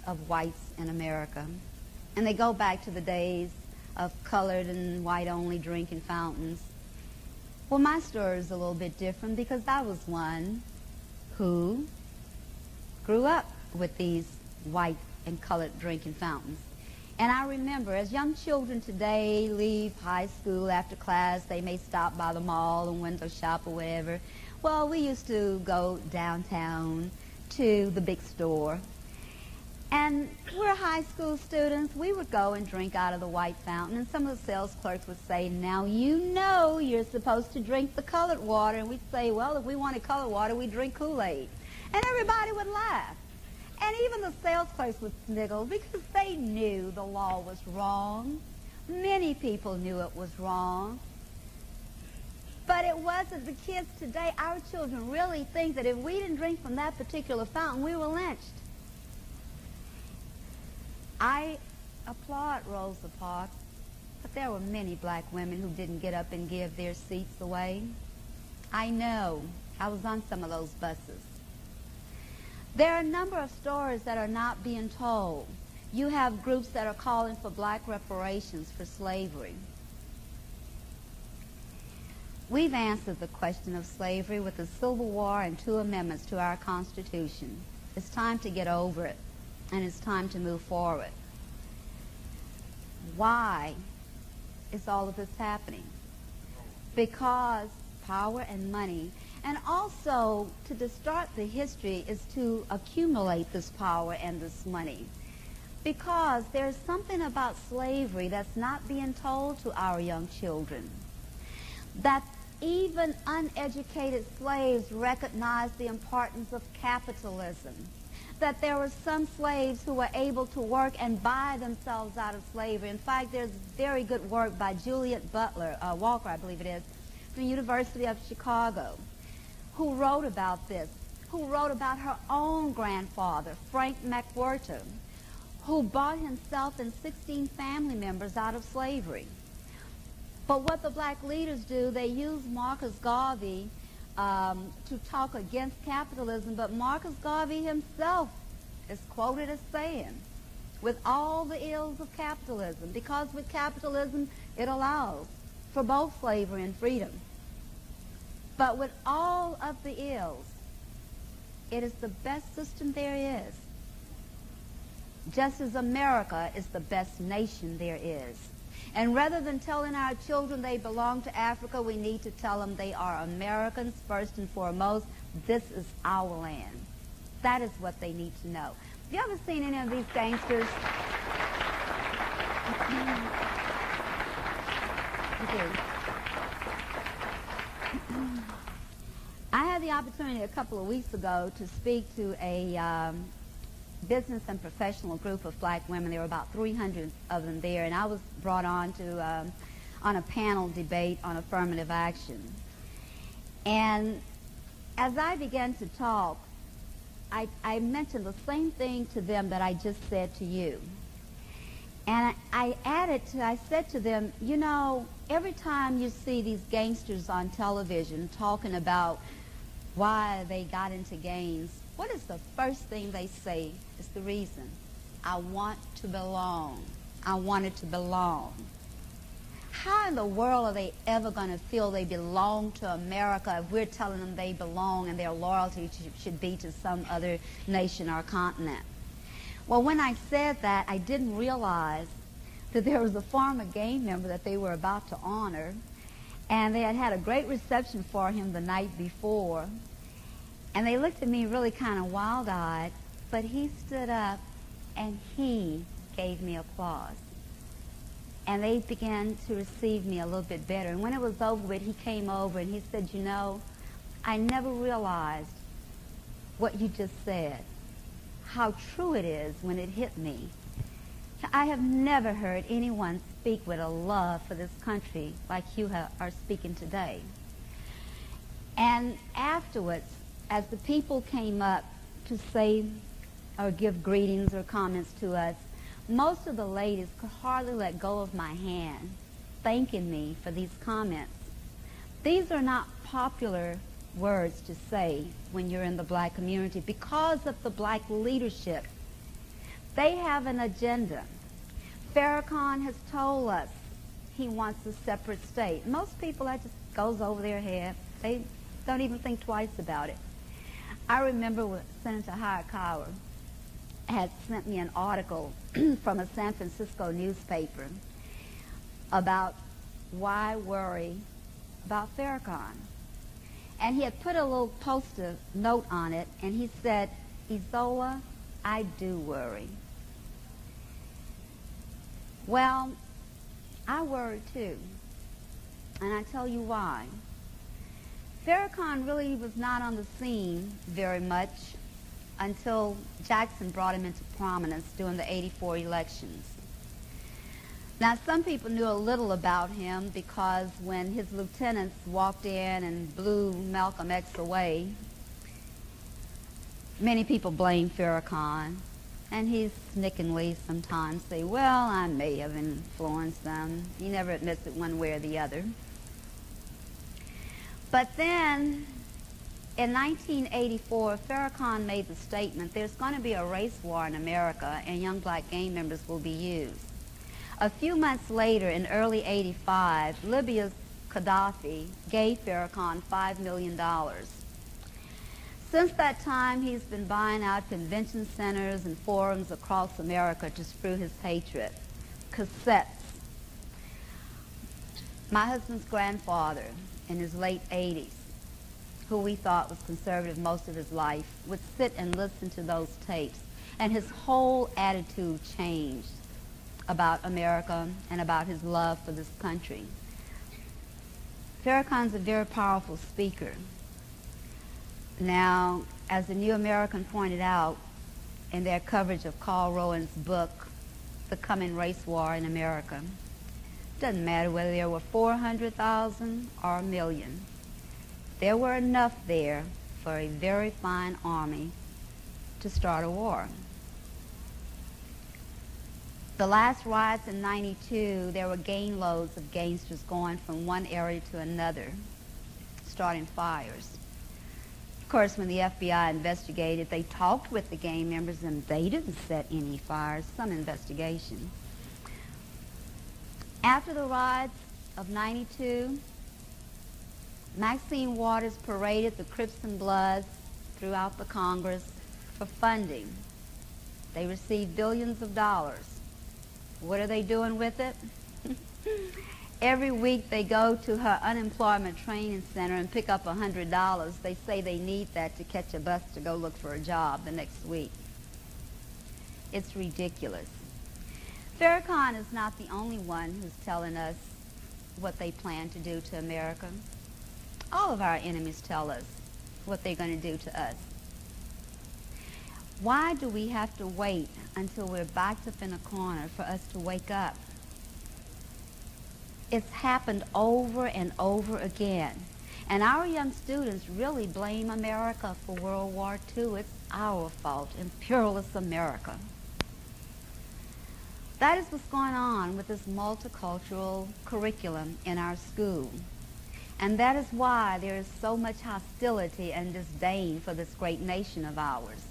of whites in America. And they go back to the days of colored and white-only drinking fountains. Well, my story is a little bit different because I was one who grew up with these white and colored drinking fountains. And I remember as young children today leave high school after class, they may stop by the mall and window shop or whatever. Well, we used to go downtown to the big store. And we're high school students. We would go and drink out of the white fountain, and some of the sales clerks would say, now you know you're supposed to drink the colored water. And we'd say, well, if we wanted colored water, we'd drink Kool-Aid. And everybody would laugh. And even the sales clerks would sniggle because they knew the law was wrong. Many people knew it was wrong. But it wasn't. The kids today, our children really think that if we didn't drink from that particular fountain, we were lynched. I applaud Rosa Parks, but there were many black women who didn't get up and give their seats away. I know. I was on some of those buses. There are a number of stories that are not being told. You have groups that are calling for black reparations for slavery. We've answered the question of slavery with the Civil War and 2 amendments to our Constitution. It's time to get over it, and it's time to move forward. Why is all of this happening? Because power and money, and also to distort the history is to accumulate this power and this money. Because there's something about slavery that's not being told to our young children. That even uneducated slaves recognized the importance of capitalism. That there were some slaves who were able to work and buy themselves out of slavery. In fact, there's very good work by Juliet Butler, Walker, I believe it is, from the University of Chicago, who wrote about this, who wrote about her own grandfather, Frank McWhirter, who bought himself and 16 family members out of slavery. But what the black leaders do, they use Marcus Garvey to talk against capitalism, but Marcus Garvey himself is quoted as saying, with all the ills of capitalism, because with capitalism it allows for both slavery and freedom. But with all of the ills, it is the best system there is. Just as America is the best nation there is. And rather than telling our children they belong to Africa, we need to tell them they are Americans first and foremost. This is our land. That is what they need to know. Have you ever seen any of these gangsters? I had the opportunity a couple of weeks ago to speak to a business and professional group of black women. There were about 300 of them there, and I was brought on to on a panel debate on affirmative action. And as I began to talk, I mentioned the same thing to them that I just said to you. And I said to them, you know, every time you see these gangsters on television talking about why they got into gangs, what is the first thing they say is the reason? I want to belong. I wanted to belong. How in the world are they ever going to feel they belong to America if we're telling them they belong and their loyalty should be to some other nation or continent? Well, when I said that, I didn't realize that there was a former gang member that they were about to honor, and they had had a great reception for him the night before. And they looked at me really kind of wild-eyed, but he stood up and he gave me applause. And they began to receive me a little bit better. And when it was over with, he came over and he said, you know, I never realized what you just said, how true it is when it hit me. I have never heard anyone speak with a love for this country like you are speaking today. And afterwards, as the people came up to say or give greetings or comments to us, most of the ladies could hardly let go of my hand, thanking me for these comments. These are not popular words to say when you're in the black community because of the black leadership. They have an agenda. Farrakhan has told us he wants a separate state. Most people, that just goes over their head. They don't even think twice about it. I remember when Senator Hayakawa had sent me an article from a San Francisco newspaper about why worry about Farrakhan. And he had put a little post-it note on it, and he said, Ezola, I do worry. Well, I worry too, and I tell you why. Farrakhan really was not on the scene very much until Jackson brought him into prominence during the '84 elections. Now, some people knew a little about him because when his lieutenants walked in and blew Malcolm X away, many people blamed Farrakhan, and he snickingly sometimes say, well, I may have influenced them. He never admits it one way or the other. But then, in 1984, Farrakhan made the statement, there's going to be a race war in America and young black gang members will be used. A few months later, in early '85, Libya's Gaddafi gave Farrakhan $5 million. Since that time, he's been buying out convention centers and forums across America to strew his hatred. Cassettes. My husband's grandfather, in his late 80s, who we thought was conservative most of his life, would sit and listen to those tapes, and his whole attitude changed about America and about his love for this country. Farrakhan's a very powerful speaker. Now, as the New American pointed out in their coverage of Carl Rowan's book, The Coming Race War in America, it doesn't matter whether there were 400,000 or a million. There were enough there for a very fine army to start a war. The last riots in '92, there were gang loads of gangsters going from one area to another, starting fires. Of course, when the FBI investigated, they talked with the gang members and they didn't set any fires, some investigation. After the riots of '92, Maxine Waters paraded the Crips and Bloods throughout the Congress for funding. They received billions of dollars. What are they doing with it? Every week they go to her unemployment training center and pick up $100. They say they need that to catch a bus to go look for a job the next week. It's ridiculous. Farrakhan is not the only one who's telling us what they plan to do to America. All of our enemies tell us what they're going to do to us. Why do we have to wait until we're backed up in a corner for us to wake up? It's happened over and over again. And our young students really blame America for World War II. It's our fault, imperialist America. That is what's going on with this multicultural curriculum in our school. And that is why there is so much hostility and disdain for this great nation of ours.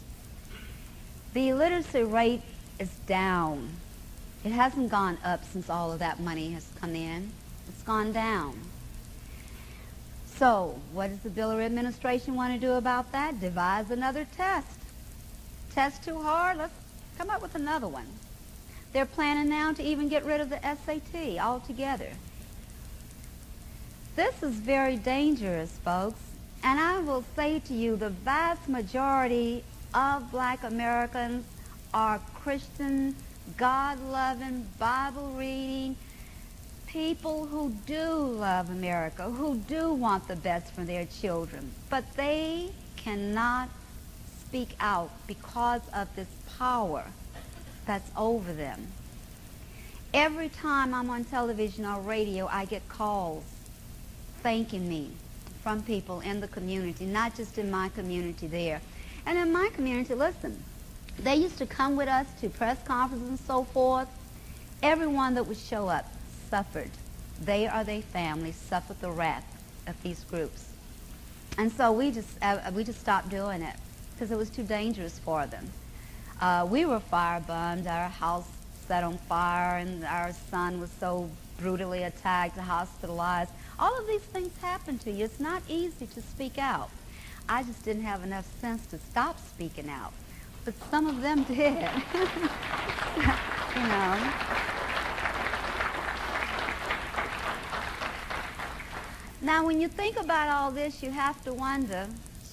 The illiteracy rate is down. It hasn't gone up since all of that money has come in. It's gone down. So, what does the Biller administration want to do about that? Devise another test. Test too hard? Let's come up with another one. They're planning now to even get rid of the SAT altogether. This is very dangerous, folks. And I will say to you, the vast majority of black Americans are Christian, God-loving, Bible-reading people who do love America, who do want the best for their children. But they cannot speak out because of this power that's over them. Every time I'm on television or radio, I get calls thanking me from people in the community, not just in my community there. And in my community, listen, they used to come with us to press conferences and so forth. Everyone that would show up suffered. They or their families suffered the wrath of these groups. And so we just stopped doing it because it was too dangerous for them. We were firebombed, our house set on fire, and our son was so brutally attacked, hospitalized. All of these things happen to you. It's not easy to speak out. I just didn't have enough sense to stop speaking out. But some of them did. You know. Now, when you think about all this, you have to wonder,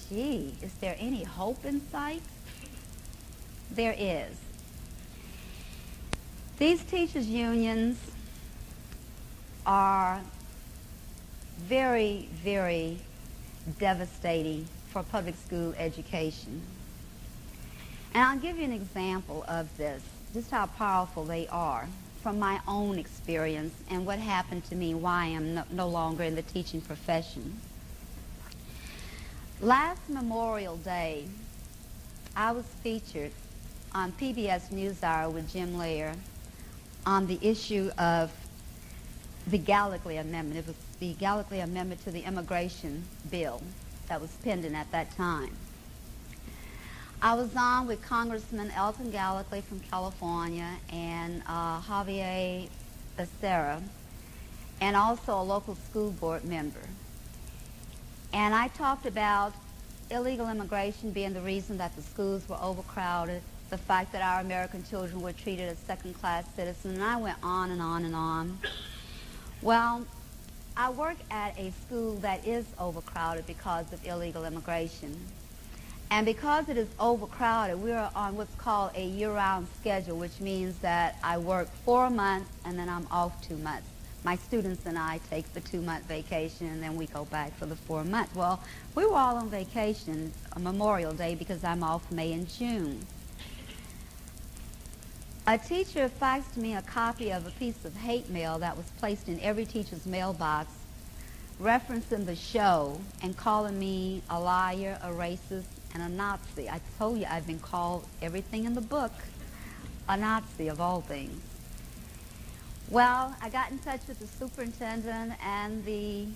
gee, is there any hope in sight? There is. These teachers' unions are very, very devastating for public school education. And I'll give you an example of this, just how powerful they are from my own experience and what happened to me, why I am no longer in the teaching profession. Last Memorial Day, I was featured on PBS NewsHour with Jim Lair on the issue of the Gallagher Amendment. It was the Gallagher Amendment to the immigration bill that was pending at that time. I was on with Congressman Elton Gallagher from California and Javier Becerra, and also a local school board member. And I talked about illegal immigration being the reason that the schools were overcrowded, the fact that our American children were treated as second-class citizens, and I went on and on and on. Well, I work at a school that is overcrowded because of illegal immigration. And because it is overcrowded, we are on what's called a year-round schedule, which means that I work 4 months and then I'm off 2 months. My students and I take the 2-month vacation and then we go back for the 4 months. Well, we were all on vacation on Memorial Day because I'm off May and June. A teacher faxed me a copy of a piece of hate mail that was placed in every teacher's mailbox, referencing the show and calling me a liar, a racist, and a Nazi. I told you I've been called everything in the book, a Nazi of all things. Well, I got in touch with the superintendent and the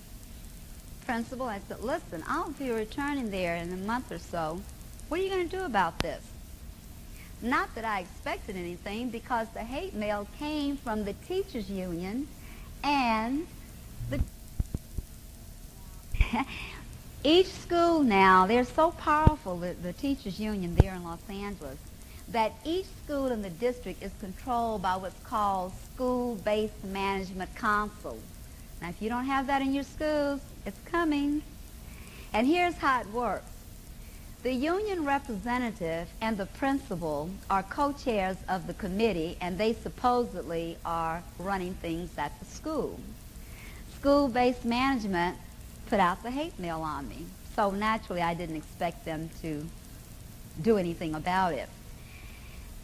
principal. I said, listen, I'll be returning there in a month or so. What are you going to do about this? Not that I expected anything, because the hate mail came from the teachers' union and the each school now, they're so powerful, the teachers' union there in Los Angeles, that each school in the district is controlled by what's called school-based management council. Now, if you don't have that in your schools, it's coming. And here's how it works. The union representative and the principal are co-chairs of the committee, and they supposedly are running things at the school. School-based management put out the hate mail on me. So naturally, I didn't expect them to do anything about it.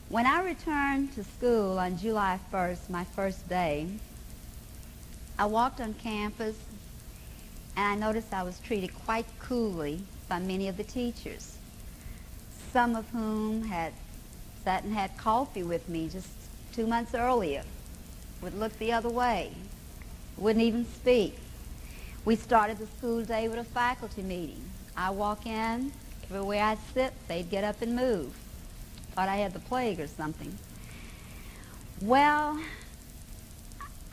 When I returned to school on July 1st, my first day, I walked on campus, and I noticed I was treated quite coolly by many of the teachers, some of whom had sat and had coffee with me just 2 months earlier, would look the other way, wouldn't even speak. We started the school day with a faculty meeting. I walk in, everywhere I sit, they'd get up and move. Thought I had the plague or something. Well,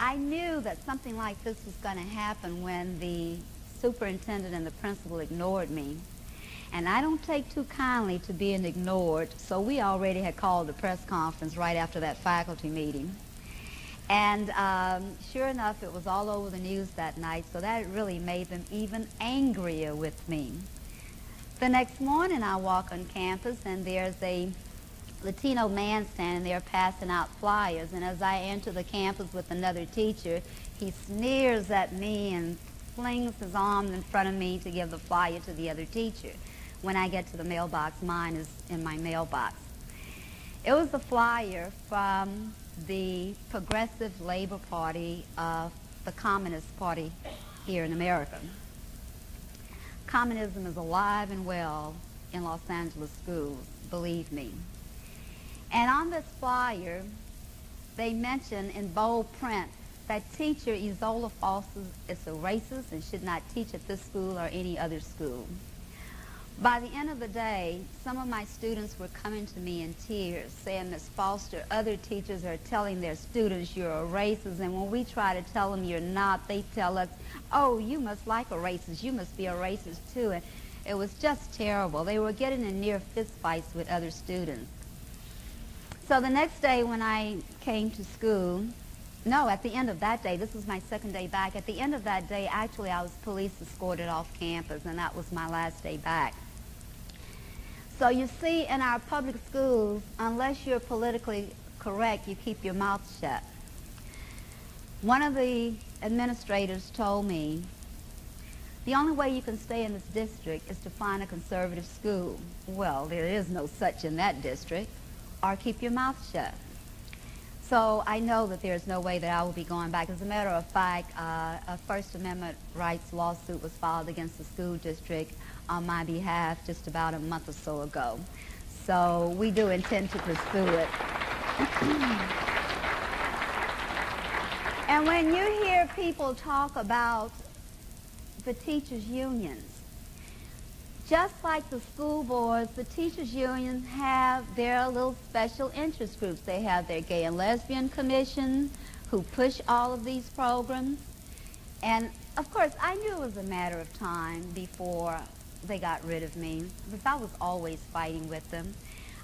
I knew that something like this was going to happen when the superintendent and the principal ignored me. And I don't take too kindly to being ignored, so we already had called a press conference right after that faculty meeting. And sure enough, it was all over the news that night, so that really made them even angrier with me. The next morning, I walk on campus, and there's a Latino man standing there passing out flyers, and as I enter the campus with another teacher, he sneers at me and flings his arm in front of me to give the flyer to the other teacher. When I get to the mailbox, mine is in my mailbox. It was a flyer from the Progressive Labor Party of the Communist Party here in America. Communism is alive and well in Los Angeles schools, believe me. And on this flyer, they mention in bold print that teacher Ezola Foster is a racist and should not teach at this school or any other school. By the end of the day, some of my students were coming to me in tears, saying, Ms. Foster, other teachers are telling their students you're a racist, and when we try to tell them you're not, they tell us, oh, you must like a racist, you must be a racist too. And it was just terrible. They were getting in near fist fights with other students. So the next day when I came to school, no, at the end of that day, this was my second day back, at the end of that day, actually I was police escorted off campus, and that was my last day back. So you see, in our public schools, unless you're politically correct, you keep your mouth shut. One of the administrators told me, the only way you can stay in this district is to find a conservative school. Well, there is no such in that district. Or keep your mouth shut. So I know that there's no way that I will be going back. As a matter of fact, a First Amendment rights lawsuit was filed against the school district on my behalf just about a month or so ago. So we do intend to pursue it. And when you hear people talk about the teachers' unions, just like the school boards, the teachers' unions have their little special interest groups. They have their gay and lesbian commission who push all of these programs. And, of course, I knew it was a matter of time before they got rid of me, because I was always fighting with them.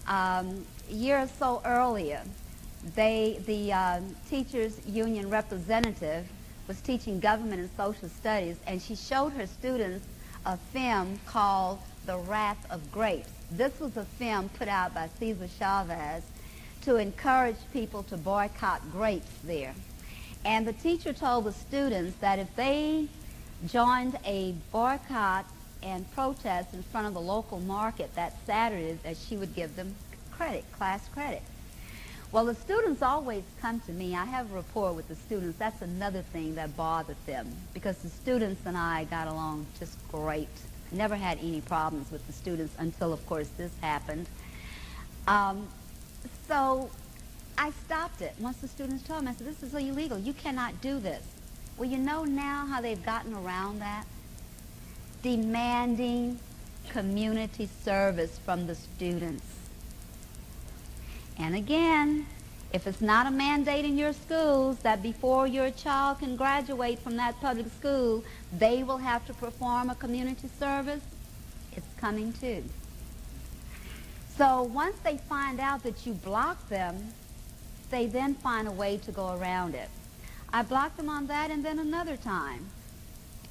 A year or so earlier, the teachers' union representative was teaching government and social studies, and she showed her students a film called The Wrath of Grapes. This was a film put out by Cesar Chavez to encourage people to boycott grapes there. And the teacher told the students that if they joined a boycott and protest in front of the local market that Saturday, that she would give them credit, class credit. Well, the students always come to me. I have a rapport with the students. That's another thing that bothered them, because the students and I got along just great. Never had any problems with the students until, of course, this happened. So I stopped it. Once the students told me, I said, this is illegal. You cannot do this. Well, you know now how they've gotten around that? Demanding community service from the students. And again, if it's not a mandate in your schools that before your child can graduate from that public school, they will have to perform a community service, it's coming too. So once they find out that you block them, they then find a way to go around it. I blocked them on that, and then another time,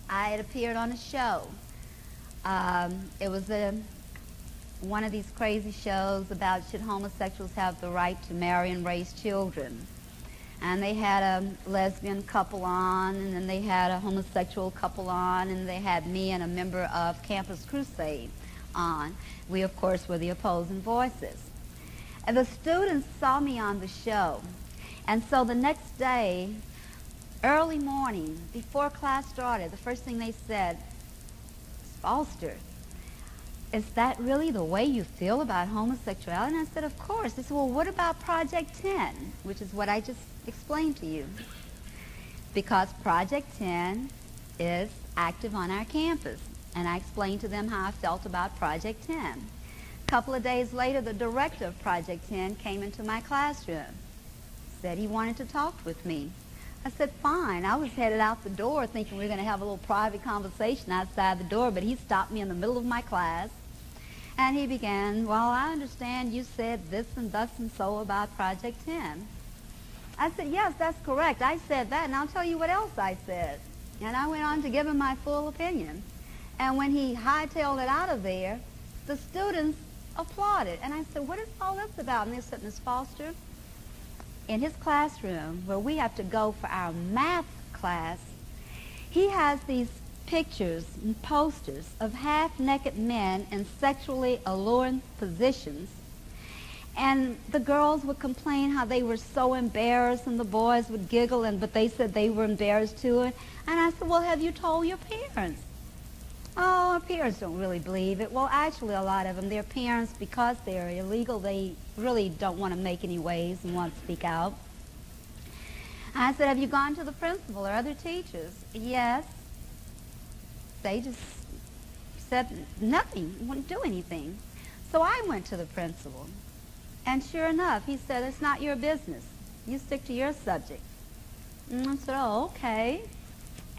I had appeared on a show. It was one of these crazy shows about should homosexuals have the right to marry and raise children. And they had a lesbian couple on, and then they had a homosexual couple on, and they had me and a member of Campus Crusade on. We, of course, were the opposing voices. And the students saw me on the show. And so the next day, Early morning, before class started, the first thing they said, Foster, is that really the way you feel about homosexuality? And I said, of course. They said, well, what about Project 10, which is what I just explained to you? Because Project 10 is active on our campus. And I explained to them how I felt about Project 10. A couple of days later, the director of Project 10 came into my classroom, said he wanted to talk with me. I said, fine. I was headed out the door thinking we were going to have a little private conversation outside the door, but he stopped me in the middle of my class, and he began, well, I understand you said this and thus and so about Project 10. I said, yes, that's correct. I said that, and I'll tell you what else I said. And I went on to give him my full opinion. And when he hightailed it out of there, the students applauded. And I said, what is all this about? And they said, Miss Foster, in his classroom, where we have to go for our math class, he has these pictures and posters of half-naked men in sexually alluring positions. And the girls would complain how they were so embarrassed, and the boys would giggle, but they said they were embarrassed too. And I said, well, have you told your parents? Oh, our parents don't really believe it. Well, actually, a lot of them, their parents, because they're illegal, they really don't want to make any waves and want to speak out. I said, have you gone to the principal or other teachers? Yes. They just said nothing, wouldn't do anything. So I went to the principal, and sure enough, he said, it's not your business. You stick to your subject. And I said, oh, okay.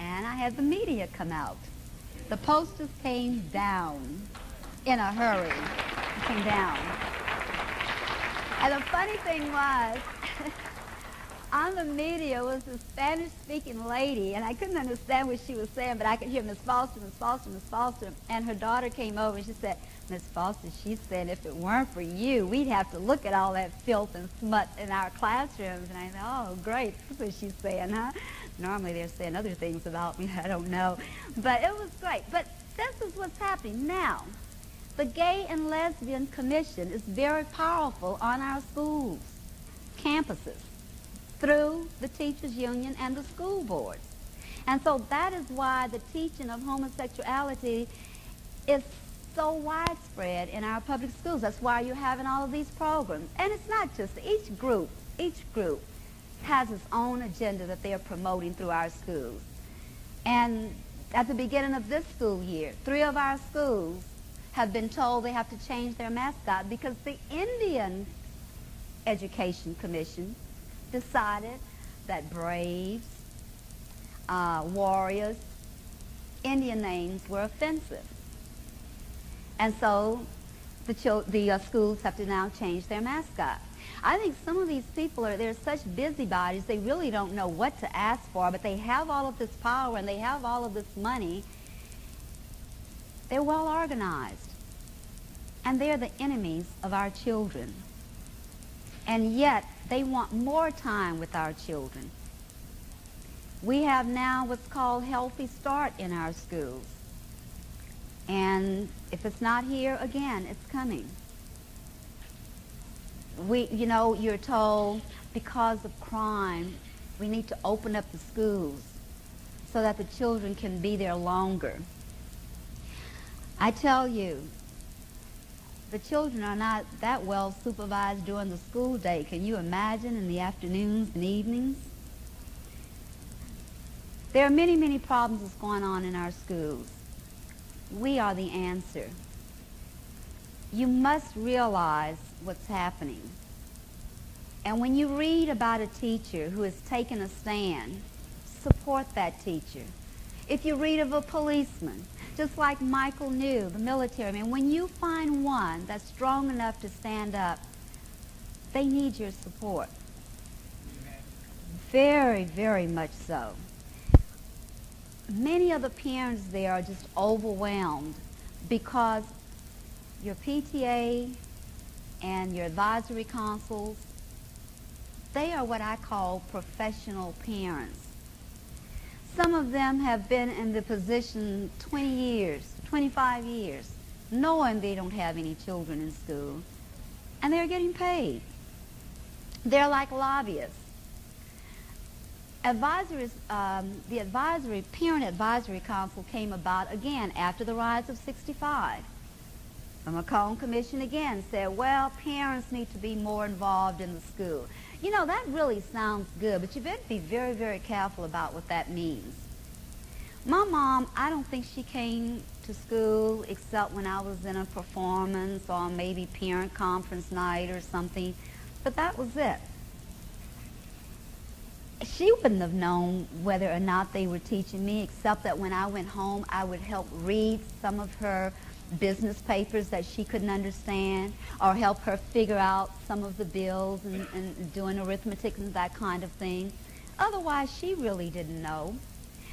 And I had the media come out. The posters came down in a hurry. It came down. And the funny thing was, on the media was a Spanish-speaking lady, and I couldn't understand what she was saying, but I could hear Miss Foster, Miss Foster, Miss Foster. And her daughter came over, and she said, Miss Foster, she said, if it weren't for you, we'd have to look at all that filth and smut in our classrooms. And I said, oh, great, that's what she's saying, huh? Normally they're saying other things about me, I don't know. But it was great. But this is what's happening now. The Gay and Lesbian Commission is very powerful on our schools, campuses, through the teachers' union and the school boards. And so that is why the teaching of homosexuality is so widespread in our public schools. That's why you're having all of these programs. And it's not just each group has its own agenda that they are promoting through our schools. And at the beginning of this school year, 3 of our schools have been told they have to change their mascot because the Indian Education Commission decided that Braves, Warriors, Indian names were offensive. And so the schools have to now change their mascot. I think some of these people they're such busybodies, they really don't know what to ask for, but they have all of this power and they have all of this money. They're well organized. And they're the enemies of our children. And yet, they want more time with our children. We have now what's called Healthy Start in our schools. And if it's not here, again, it's coming. You're told because of crime, we need to open up the schools so that the children can be there longer. I tell you, the children are not that well supervised during the school day. Can you imagine in the afternoons and evenings? There are many, many problems that's going on in our schools. We are the answer. You must realize what's happening. And when you read about a teacher who has taken a stand, support that teacher. If you read of a policeman, just like Michael knew, the military man, when you find one that's strong enough to stand up, they need your support. Very, very much so. Many of the parents there are just overwhelmed because your PTA and your advisory councils, they are what I call professional parents. Some of them have been in the position 20 years, 25 years, knowing they don't have any children in school, and they're getting paid. They're like lobbyists. The Parent Advisory Council came about again after the riots of '65. The McCone Commission again said, well, parents need to be more involved in the school. You know, that really sounds good, but you better be very, very careful about what that means. My mom, I don't think she came to school except when I was in a performance or maybe parent conference night or something, but that was it. She wouldn't have known whether or not they were teaching me, except that when I went home, I would help read some of her business papers that she couldn't understand, or help her figure out some of the bills and doing arithmetic and that kind of thing. Otherwise, she really didn't know.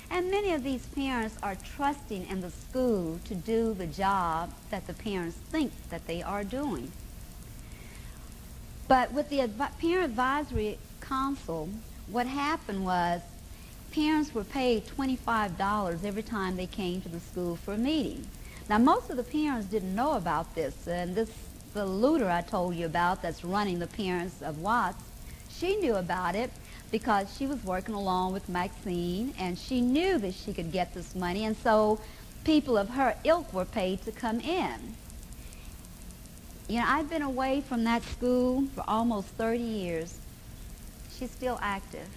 And many of these parents are trusting in the school to do the job that the parents think that they are doing. But with the Parent Advisory Council, what happened was parents were paid $25 every time they came to the school for a meeting. Now, most of the parents didn't know about this, and the looter I told you about that's running the parents of Watts, she knew about it because she was working along with Maxine, and she knew that she could get this money, and so people of her ilk were paid to come in. You know, I've been away from that school for almost 30 years. She's still active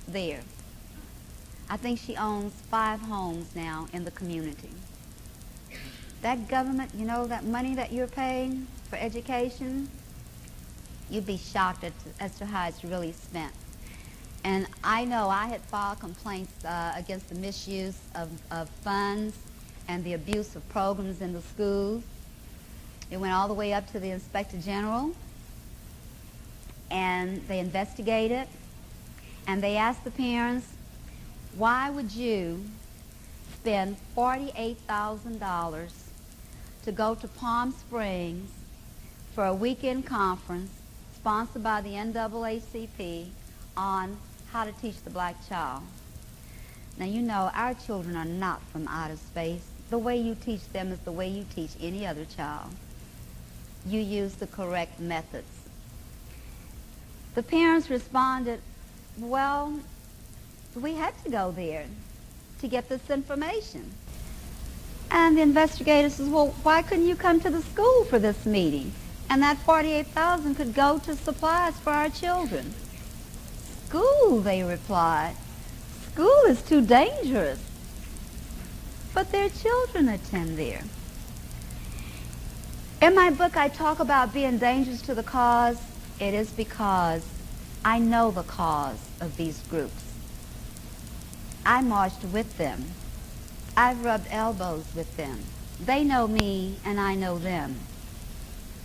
there. I think she owns 5 homes now in the community. That government, you know, that money that you're paying for education, you'd be shocked as to how it's really spent. And I know I had filed complaints against the misuse of funds and the abuse of programs in the schools. It went all the way up to the Inspector General, and they investigated, and they asked the parents, why would you spend $48,000 to go to Palm Springs for a weekend conference sponsored by the NAACP on how to teach the black child? Now, you know, our children are not from outer space. The way you teach them is the way you teach any other child. You use the correct methods. The parents responded, well, we had to go there to get this information. And the investigator says, well, why couldn't you come to the school for this meeting? And that $48,000 could go to supplies for our children. School, they replied. School is too dangerous. But their children attend there. In my book, I talk about being dangerous to the cause. It is because I know the cause of these groups. I marched with them. I've rubbed elbows with them. They know me and I know them.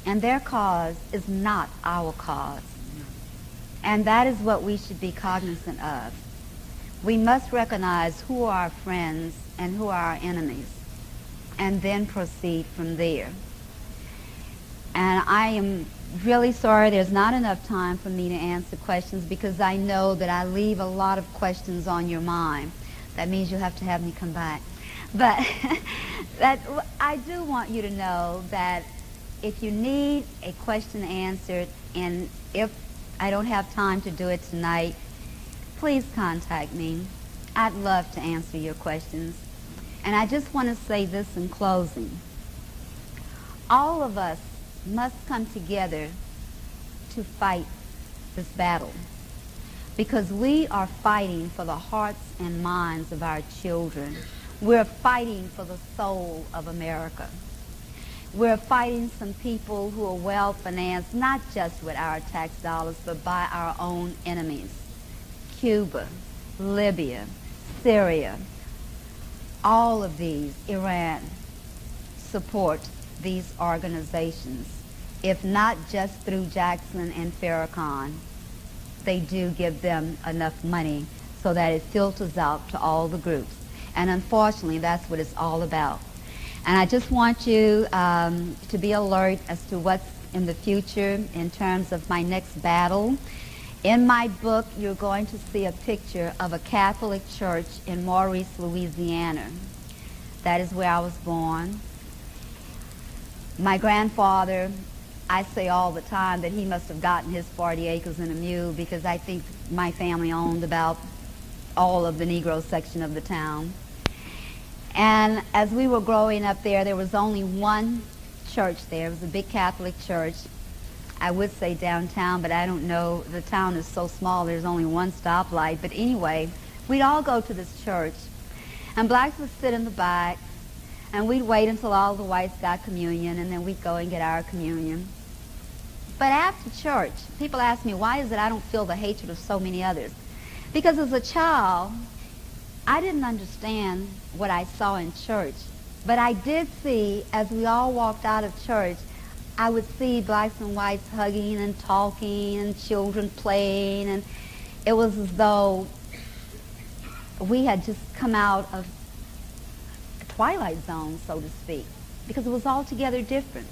And their cause is not our cause. And that is what we should be cognizant of. We must recognize who are our friends and who are our enemies, and then proceed from there. And I am really sorry there's not enough time for me to answer questions, because I know that I leave a lot of questions on your mind. That means you'll have to have me come back. But I do want you to know that if you need a question answered, and if I don't have time to do it tonight, please contact me. I'd love to answer your questions. And I just want to say this in closing. All of us must come together to fight this battle, because we are fighting for the hearts and minds of our children. We're fighting for the soul of America. We're fighting some people who are well-financed, not just with our tax dollars, but by our own enemies. Cuba, Libya, Syria, all of these, Iran, support these organizations. If not just through Jackson and Farrakhan, they do give them enough money so that it filters out to all the groups. And unfortunately, that's what it's all about. And I just want you to be alert as to what's in the future in terms of my next battle. In my book, you're going to see a picture of a Catholic church in Maurice, Louisiana. That is where I was born. My grandfather I say all the time that he must have gotten his 40 acres and a mule, because I think my family owned about all of the Negro section of the town. And as we were growing up there was only one church there. It was a big Catholic church. I would say downtown, but I don't know. The town is so small, there's only one stoplight. But anyway, we'd all go to this church, and blacks would sit in the back, and we'd wait until all the whites got communion, and then we'd go and get our communion. But after church, people ask me, why is it I don't feel the hatred of so many others? Because as a child, I didn't understand what I saw in church. But I did see, as we all walked out of church, I would see blacks and whites hugging and talking and children playing, and it was as though we had just come out of a twilight zone, so to speak, because it was altogether different.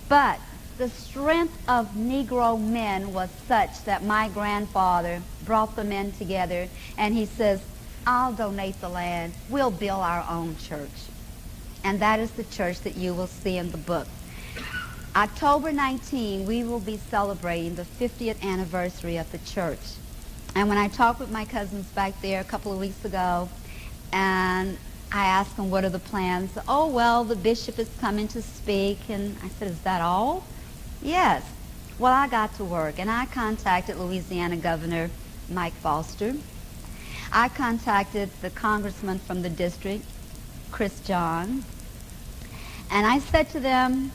But the strength of Negro men was such that my grandfather brought the men together, and he says, I'll donate the land. We'll build our own church. And that is the church that you will see in the book. October 19, we will be celebrating the 50th anniversary of the church. And when I talked with my cousins back there a couple of weeks ago, and I asked them, what are the plans? Oh, well, the bishop is coming to speak. And I said, is that all? Yes. Well, I got to work, and I contacted Louisiana Governor Mike Foster. I contacted the congressman from the district, Chris John, and I said to them,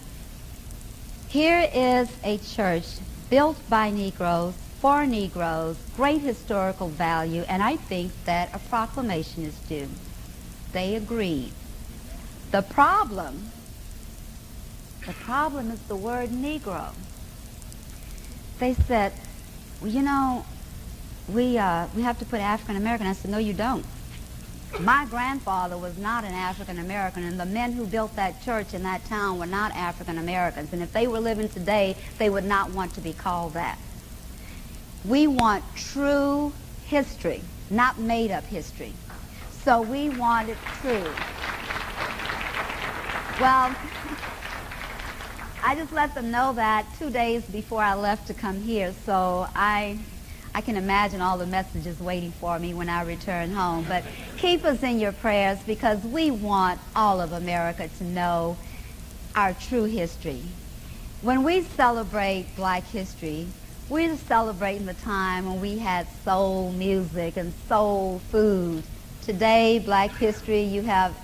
here is a church built by Negroes, for Negroes, great historical value, and I think that a proclamation is due. They agreed. The problem is the word Negro. They said, well, you know, we have to put African American. I said, no, you don't. My grandfather was not an African American, and the men who built that church in that town were not African Americans. And if they were living today, they would not want to be called that. We want true history, not made-up history. So we want it true. Well, I just let them know that 2 days before I left to come here, so I can imagine all the messages waiting for me when I return home. But keep us in your prayers, because we want all of America to know our true history. When we celebrate black history, we're celebrating the time when we had soul music and soul food. Today, black history, you have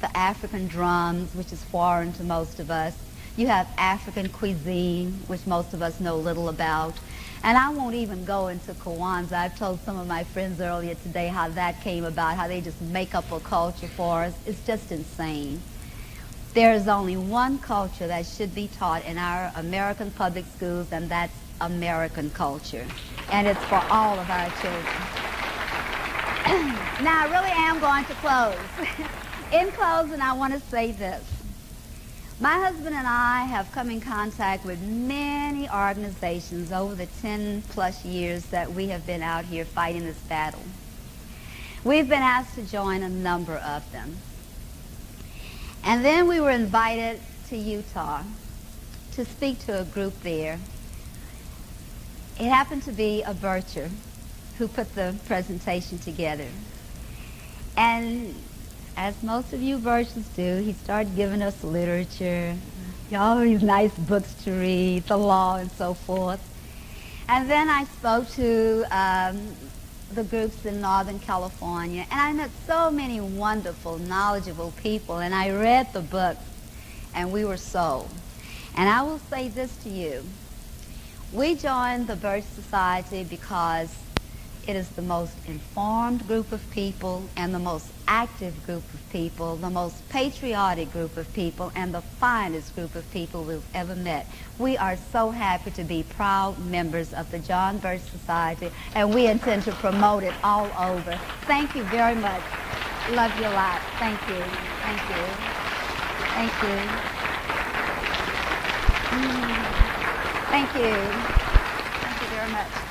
the African drums, which is foreign to most of us. You have African cuisine, which most of us know little about. And I won't even go into Kwanzaa. I've told some of my friends earlier today how that came about, how they just make up a culture for us. It's just insane. There is only one culture that should be taught in our American public schools, and that's American culture. And it's for all of our children. Now, I really am going to close. In closing, I want to say this. My husband and I have come in contact with many organizations over the 10-plus years that we have been out here fighting this battle. We've been asked to join a number of them. And then we were invited to Utah to speak to a group there. It happened to be a bircher who put the presentation together. And as most of you birchers do, he started giving us literature, all these nice books to read, the law and so forth. And then I spoke to the groups in Northern California, and I met so many wonderful, knowledgeable people, and I read the books, and we were sold. And I will say this to you. We joined the Birch Society because it is the most informed group of people and the most active group of people, the most patriotic group of people, and the finest group of people we've ever met. We are so happy to be proud members of the John Birch Society, and we intend to promote it all over. Thank you very much. Love you a lot. Thank you. Thank you. Thank you. Thank you. Thank you very much.